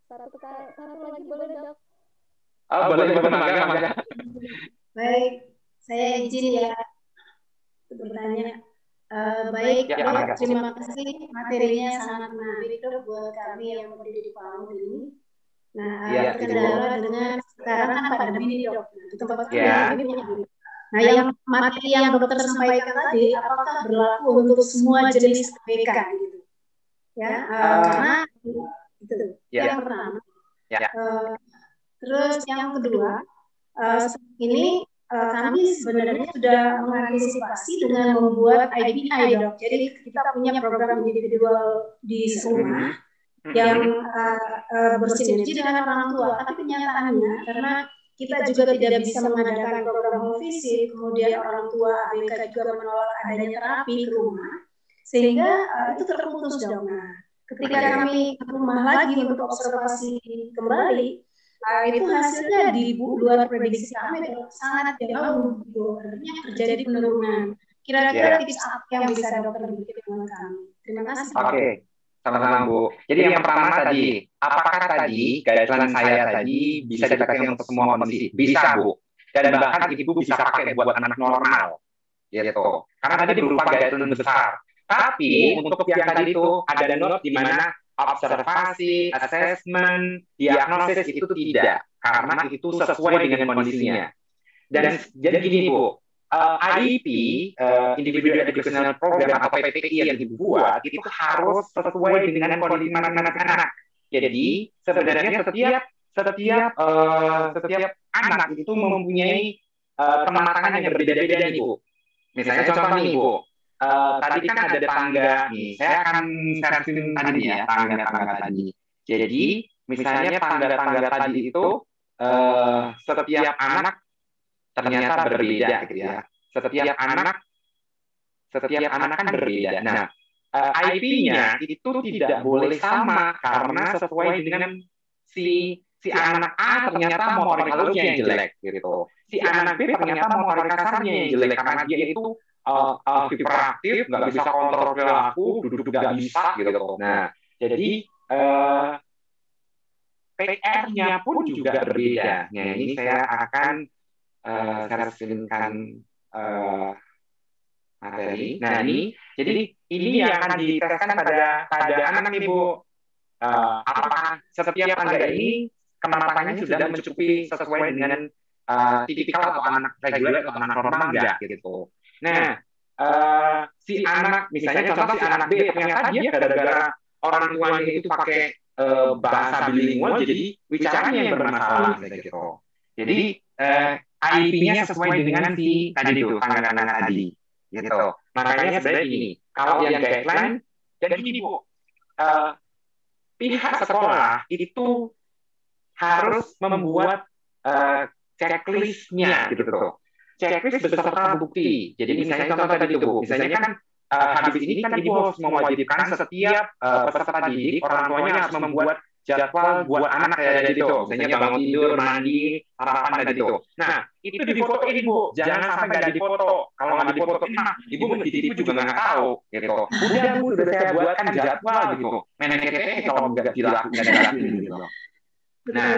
satu lagi boleh Dok? Boleh mangga. Baik, saya izin ya bertanya. Baik, Ya, Dok, terima kasih, materinya sangat menarik Dok buat kami yang berdiri di Palu ini. Nah, terkendala dengan sekarang kan pandemi nih Dok. Di tempat kami ini. Nah, yang materi yang dokter sampaikan tadi, apakah berlaku untuk semua jenis ABK gitu? Ya, karena itu yang pertama. Terus yang kedua, ini kami sebenarnya sudah mengantisipasi dengan membuat IBI Dok. Jadi kita punya program individual di rumah yang bersinergi dengan orang tua. Tapi kenyataannya karena kita juga tidak bisa mengadakan program home visit, kemudian orang tua ABK juga menolak adanya terapi ke rumah, sehingga itu terputus Dok. Nah, ketika kami ke rumah lagi untuk observasi kembali, itu hasilnya di luar prediksi kami sangat jauh, artinya terjadi penurunan. Kira-kira tips apa yang bisa dokter berikan dengan kami? Terima kasih. Oke, sama-sama Bu. Jadi yang pertama tadi, apakah tadi guideline saya tadi bisa dipakai untuk semua kondisi? Bisa Bu. dan bahkan ibu bisa pakai buat anak normal, gitu. Karena tadi berupa guideline besar. Tapi untuk yang tadi itu ada note di mana observasi, assessment, diagnosis itu tidak, karena itu sesuai dengan kondisinya. Dan jadi gini Bu, IEP, Individual Educational Program atau PPI yang dibuat itu harus sesuai dengan kondisi masing-masing anak. Jadi sebenarnya setiap anak itu mempunyai kematangan yang berbeda-beda nih Bu. Misalnya contoh nih Bu, tadi kan ada tangga nih, saya akan sharing tadi ya tangga-tangga tadi. Jadi misalnya tangga-tangga tadi itu setiap anak ternyata berbeda gitu ya. Setiap anak kan berbeda. Nah, IP-nya itu tidak boleh sama karena sesuai dengan si anak A ternyata motorik halusnya yang jelek gitu. Si anak B ternyata motorik kasarnya yang jelek karena dia itu hiperaktif, nggak bisa kontrol perilaku, duduk nggak bisa gitu. Nah, jadi PR-nya pun juga berbeda. Nah, ini saya akan sharingkan materi. Nah, jadi ini yang akan diteskan pada anak nih Bu. Apakah setiap tangga ini kematangannya sudah mencukupi sesuai dengan tipikal atau anak reguler atau anak normal enggak gitu. Nah, si anak misalnya contoh si anak B ternyata dia gara-gara orang tuanya itu pakai bahasa bilingual jadi bicaranya yang bermasalah gitu. Jadi IP-nya sesuai dengan si tadi itu tangga-tangga tadi gitu. Makanya sebenarnya ini kalau yang guideline jadi gini Bu, pihak sekolah itu harus membuat checklist-nya gitu tuh. Checklist beserta bukti. Jadi misalnya contoh tadi itu Bu, misalnya kan habis ini kan ibu harus mewajibkan setiap peserta didik orang tuanya harus membuat jadwal buat anak kayak tadi itu, misalnya bangun tidur, mandi, sarapan tadi itu. Nah, itu difotoin Bu, jangan sampai nggak difoto. Kalau nggak difoto, ibu ibu juga nggak tahu gitu. Udah Bu, sudah saya buatkan jadwal gitu. Manajer kalau nggak dilakuin gitu. Nah,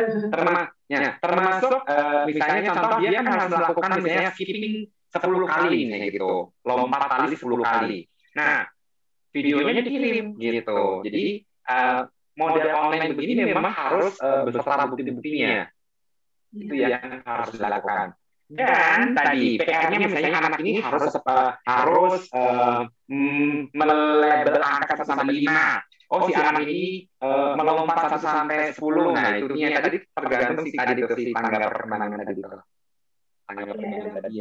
termasuk misalnya contoh dia kan harus melakukan misalnya skipping 10 kali nih gitu, lompat tali 10 kali. Nah, videonya dikirim gitu. Jadi model online begini memang harus beserta bukti-buktinya. Itu yang harus dilakukan. Dan tadi PR-nya misalnya anak ini harus melabel angka 1 sampai 5. Oh, si anak ini melompat 1 sampai 10. Nah, itu tadi tergantung si tadi itu si tangga perkembangan tadi itu. Tangga perkembangan tadi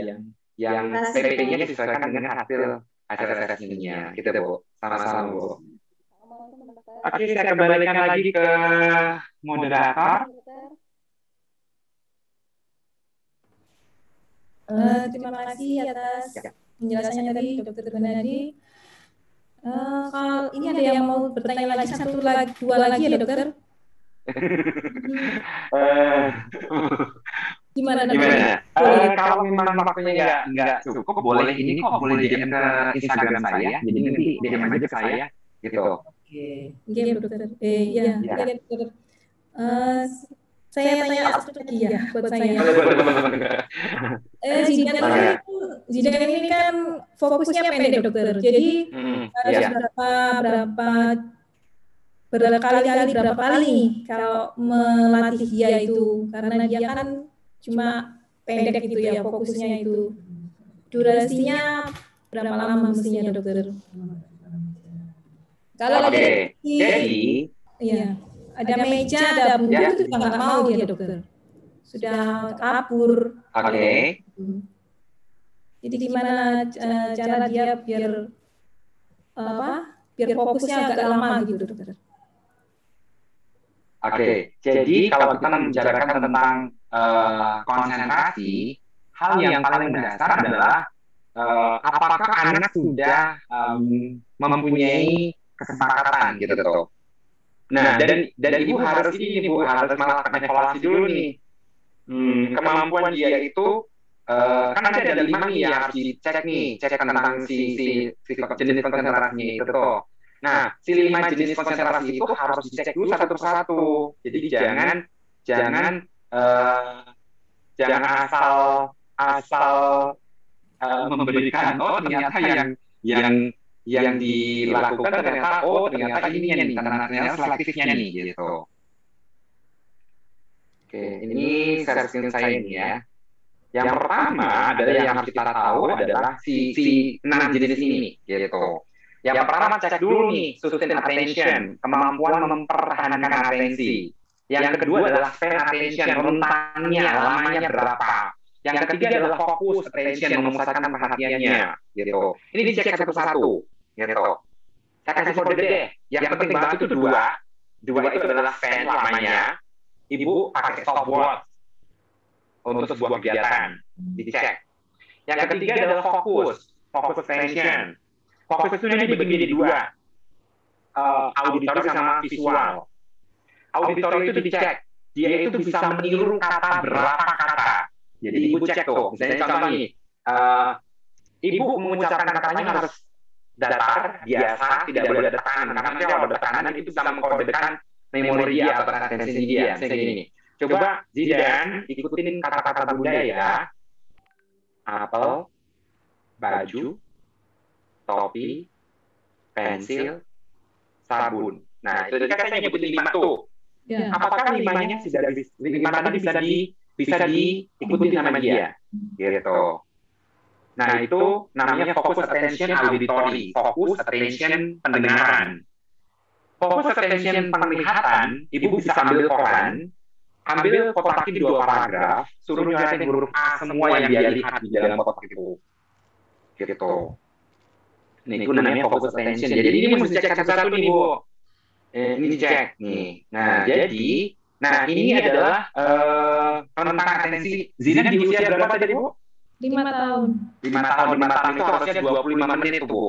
yang PP-nya disesuaikan dengan hasil assessment-nya. Gitu Bu. Sama-sama Bu. Oke, saya kembalikan lagi ke moderator. Terima kasih atas penjelasannya tadi, Dr. Gunadi. Kalau ini ada yang mau bertanya lagi, dua lagi ya, Dokter? Gimana? Kalau memang waktunya nggak cukup, boleh ini kok, boleh DM ke Instagram saya. Jadi nanti DM aja ke saya, gitu. Oke, Dokter. Iya, Dokter. Saya tanya satu lagi ya buat saya. Sidang ini kan fokusnya pendek, Dokter. Jadi harus berapa kali kalau melatih dia itu, karena dia kan cuma pendek gitu ya fokusnya itu. Durasinya berapa lama mestinya, Dokter? Kalau jadi iya, ada meja, ada buku itu juga nggak mau dia, Dokter. Sudah kabur. Jadi gimana cara dia biar fokusnya agak lama gitu, Dokter? Jadi kalau kita membicarakan tentang konsentrasi, hal yang paling mendasar adalah apakah anak sudah mempunyai kesepakatan gitu tuh. Nah, dan ibu harus melakukan evaluasi dulu nih. Kemampuan dia itu kan ada 5 nih yang harus dicek nih, cek tentang si jenis konsentrasinya itu tuh. Nah, si 5 jenis konsentrasi itu harus dicek dulu satu persatu. Jadi jangan jangan asal memberikan ternyata yang dilakukan ternyata ini nih ternyata selektifnya nih gitu. Oke, ini share screen saya ini ya. Yang pertama adalah yang harus kita tahu adalah si 6 jenis ini gitu. Yang pertama cek dulu nih sustain attention, kemampuan mempertahankan atensi. Yang kedua adalah span attention, rentannya, lamanya berapa. Yang ketiga adalah fokus attention, memusatkan perhatiannya gitu. Ini dicek satu-satu gitu. Saya kasih kode deh. Yang penting banget itu dua itu adalah span lamanya. Ibu pakai stopwatch untuk sebuah kegiatan, dicek. Yang ketiga adalah fokus attention. Fokus itu nanti dibagi jadi dua, auditori sama visual. Auditori itu dicek, dia itu bisa meniru kata berapa kata. Jadi ibu cek tuh, misalnya contoh nih, ibu mengucapkan katanya harus datar, biasa, tidak boleh ada tekanan. Karena nanti kalau ada tekanan itu bisa mengkodekan memori dia atau atensi dia. Misalnya gini, coba Zidan ikutin kata-kata bunda ya. Apel, baju, topi, pensil, sabun. Nah, itu kan saya nyebutin 5 tuh. Ya. Apakah 5-nya sudah 5 tadi bisa diikuti sama dia? Gitu. Nah, itu namanya fokus attention auditory, fokus attention pendengaran. Fokus attention penglihatan, ibu bisa ambil koran, ambil kotakin 2 paragraf, suruh nyuarain huruf A semua yang dia lihat di dalam kotak itu. Gitu. Nih, itu namanya fokus attention. Jadi ini mesti cek satu-satu nih, Bu. Ini dicek nih. Nah, ini adalah rentang atensi. Zidan di usia berapa tadi, Bu? 5 tahun. 5 tahun itu harusnya 25 menit tuh, Bu.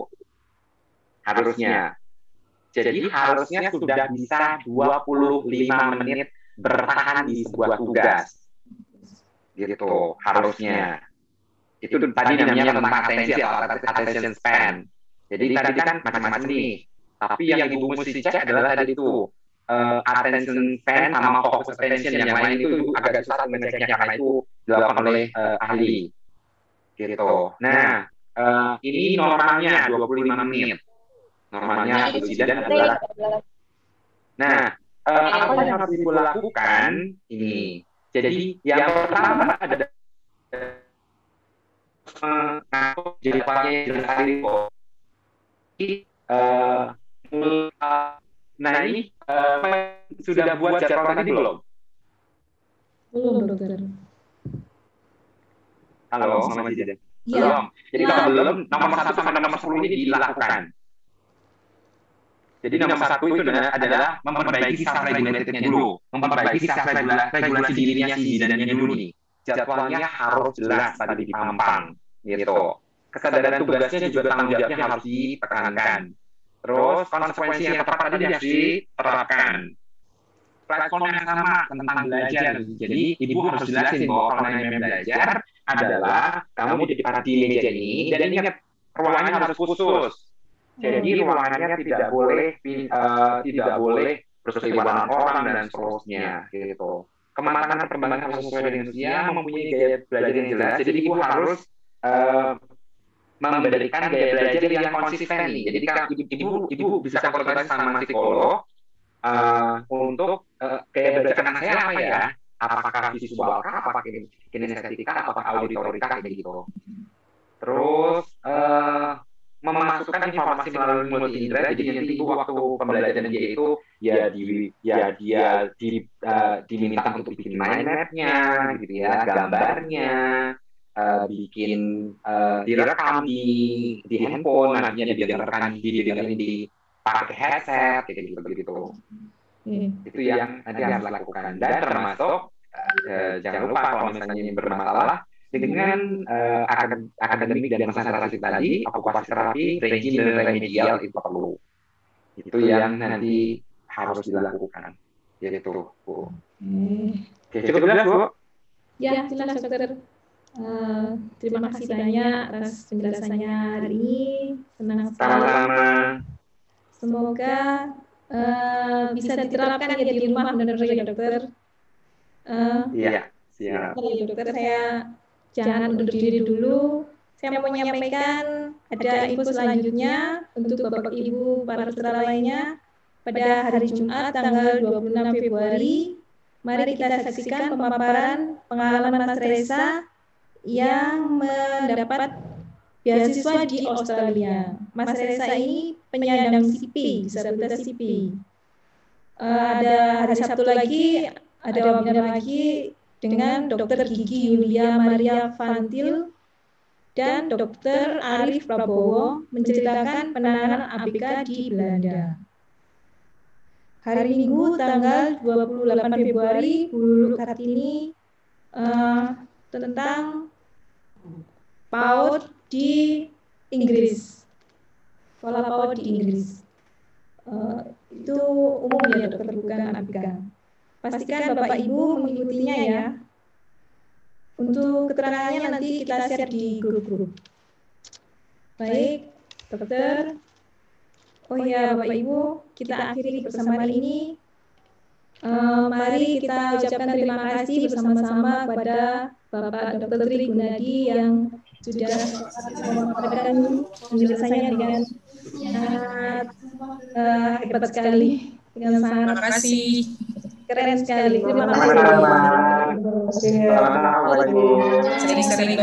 Harusnya. Jadi harusnya sudah bisa 25 menit bertahan di sebuah tugas. Gitu, harusnya. Itu tadi namanya rentang atensi atau attention span. Jadi tadi kan macam-macam nih. Tapi yang ibu mesti cek adalah tadi itu attention span sama fokus attention. Yang lain itu agak susah mengeceknya karena itu dilakukan oleh ahli. Gitu. Nah, ini normalnya 25 menit. Normalnya Zidan adalah. Nah, apa yang harus ibu lakukan ini? Jadi yang pertama adalah jadwalnya jelas hari nah ini sudah buat jadwal tadi belum? Belum, dokter. Halo, Mama Zidan. Belum. Jadi kalau belum, nomor 1 sampai nomor 10 ini dilakukan. Jadi nomor 1 itu adalah memperbaiki self regulatednya dulu, memperbaiki self regulasi dirinya si Zidannya dulu nih. Jadwalnya harus jelas tadi dipampang, gitu. Kesadaran tugasnya juga tanggung jawabnya harus ditekankan. Terus konsekuensi yang tepat tadi harus diterapkan. Platform yang sama tentang belajar. Jadi ibu harus jelasin bahwa kalau yang belajar adalah kamu di meja ini dan ingat ruangannya harus khusus. Jadi ruangannya tidak boleh berseliweran orang dan seterusnya gitu. Kematangan perkembangan harus sesuai dengan usia, mempunyai gaya belajar yang jelas. Jadi ibu harus memberikan gaya belajar yang konsisten nih. Jadi ibu bisa konsultasi sama psikolog untuk gaya belajar anak saya apa ya? Apakah visual kah, apakah kinestetika, apakah auditori kah, kayak gitu. Terus memasukkan informasi melalui multi indera. Jadi nanti ibu waktu pembelajaran dia itu dia diminta untuk bikin mind map-nya, gitu ya, gambarnya, direkam di handphone, nantinya didengerin di pakai headset, kayak gitu. Itu yang nanti harus dilakukan. Dan termasuk jangan lupa kalau misalnya ini bermasalah dengan akademik dan konsentrasi tadi, okupasi terapi, ranking dan remedial itu perlu. Itu yang nanti harus dilakukan. Jadi itu, Bu. Oke, cukup jelas, Bu? Ya, jelas, dokter. Terima kasih banyak atas penjelasannya hari ini. Senang sekali. Sama-sama. Semoga bisa diterapkan ya di rumah benar-benar ya, dokter. Iya. Siap. Dokter, saya jangan undur diri dulu. Saya mau menyampaikan ada info selanjutnya untuk Bapak Ibu para peserta lainnya pada hari Jumat tanggal 26 Februari. Mari kita saksikan pemaparan pengalaman Mas Reza yang mendapat beasiswa di Australia. Mas Reza ini penyandang CP, disabilitas CP. Ada hari Sabtu lagi, ada webinar lagi dengan Dr. Gigi Yulia Maria Fantil dan Dr. Arif Prabowo menceritakan penanganan ABK di Belanda. Hari Minggu tanggal 28 Februari, Bu Lulu Kartini tentang PAUD di Inggris. Pola PAUD di Inggris. Itu umum ya dokter, bukan ABK. Pastikan Bapak Ibu mengikutinya ya. Untuk keterangannya nanti kita share di grup-grup. Baik, dokter. Oh ya Bapak Ibu, kita akhiri persamaan ini. Mari kita ucapkan terima kasih bersama-sama kepada Bapak Dr. Tri Gunadi yang sudah memaparkan penjelasannya dengan sangat hebat sekali, dengan sangat keren sekali. Terima kasih. Sering-sering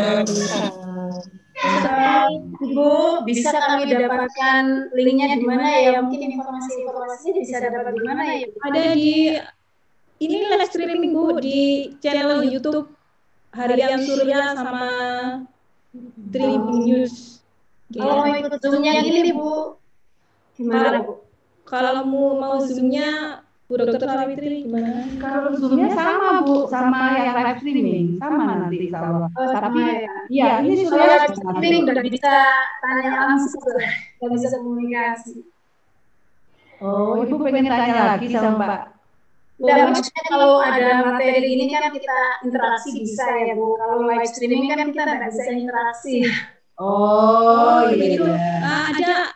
Ibu, bisa kami dapatkan linknya di mana ya? Mungkin informasi-informasinya bisa dapat di mana ya? Ada di ini live streaming Bu di channel YouTube Harian Surya sama Tribun News. Kalau mau ikut zoom-nya gini Bu, gimana Bu? Kalau mau zoom-nya Bu Dr. Sawitri gimana? Kalau zoom-nya sama Bu, sama yang live streaming, sama nanti insya Allah. Tapi ya ini Surya sudah streaming udah bisa tanya langsung, udah bisa komunikasi. Oh, Ibu pengen tanya lagi sama Mbak? Udah, maksudnya kalau ada materi ini kan kita interaksi bisa ya Bu. Kalau live streaming kan kita nggak bisa interaksi. Oh, gitu. iya.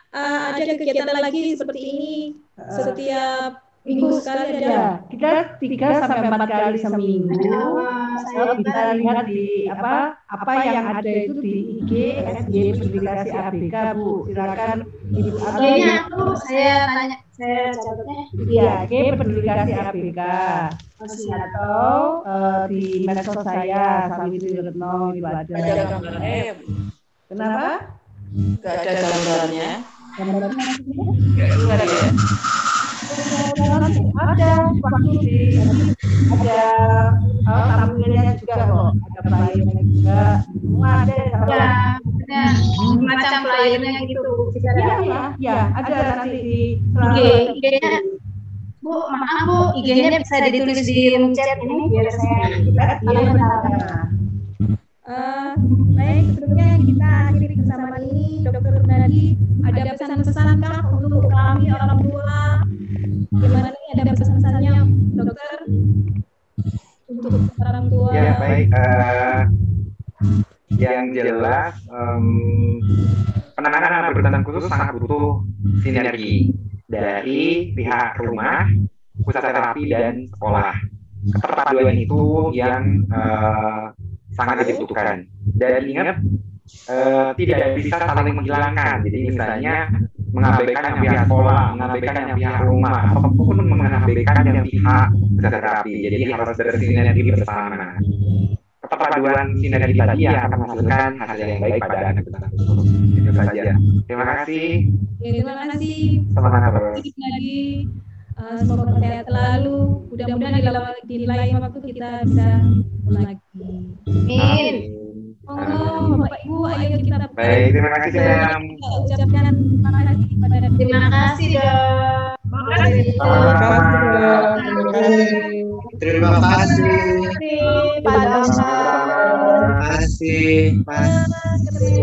Ada kegiatan lagi seperti ini setiap minggu sekali ada. Ya, kita 3-4 kali seminggu. Kita lihat di apa yang ada itu di IG SY Publikasi ABK Bu. Silakan Ibu Ini aku saya tanya, saya catatnya. Iya, IG Publikasi ABK. Atau di medsos saya Sawitri Retno itu ada. Kenapa? Gak ada gambarannya. Gambarannya Gak ada ya? Ada waktu ada tampilnya juga kok, ada playernya juga, semua ada. Ya, macam playernya gitu. Ya, ada nanti di IG-nya. Bu, maaf Bu, IG-nya bisa ditulis di room chat ini biar saya Baik, sebelumnya kita akhiri persamaan ini. Dr. Gunadi, ada pesan-pesan kah untuk kami orang tua? Gimana nih, ada pesan-pesannya dokter untuk orang tua? Ya baik, yang jelas penanganan berkebutuhan khusus sangat butuh sinergi dari pihak rumah, pusat terapi dan sekolah. Keterpaduan itu yang sangat dibutuhkan. Dan ingat, tidak bisa saling menghilangkan. Jadi misalnya mengabaikan yang pihak sekolah, mengabaikan yang pihak rumah, ataupun mengabaikan yang pihak pusat terapi. Jadi harus bersinergi bersama. Keterpaduan sinergi tadi yang akan menghasilkan hasil yang baik pada anak kita. Itu saja. Terima kasih. Ya, terima kasih. Semangat terus. Lagi, semoga sehat selalu. Mudah-mudahan di lain waktu kita bisa lagi. Amin. Oh, Bapak Ibu, ayo kita. Baik, terima kasih Bang. Kita ucapkan terima kasih kepada Terima kasih Dok. Terima kasih. Pak Dokter. Terima kasih Pak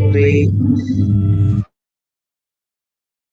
Tri.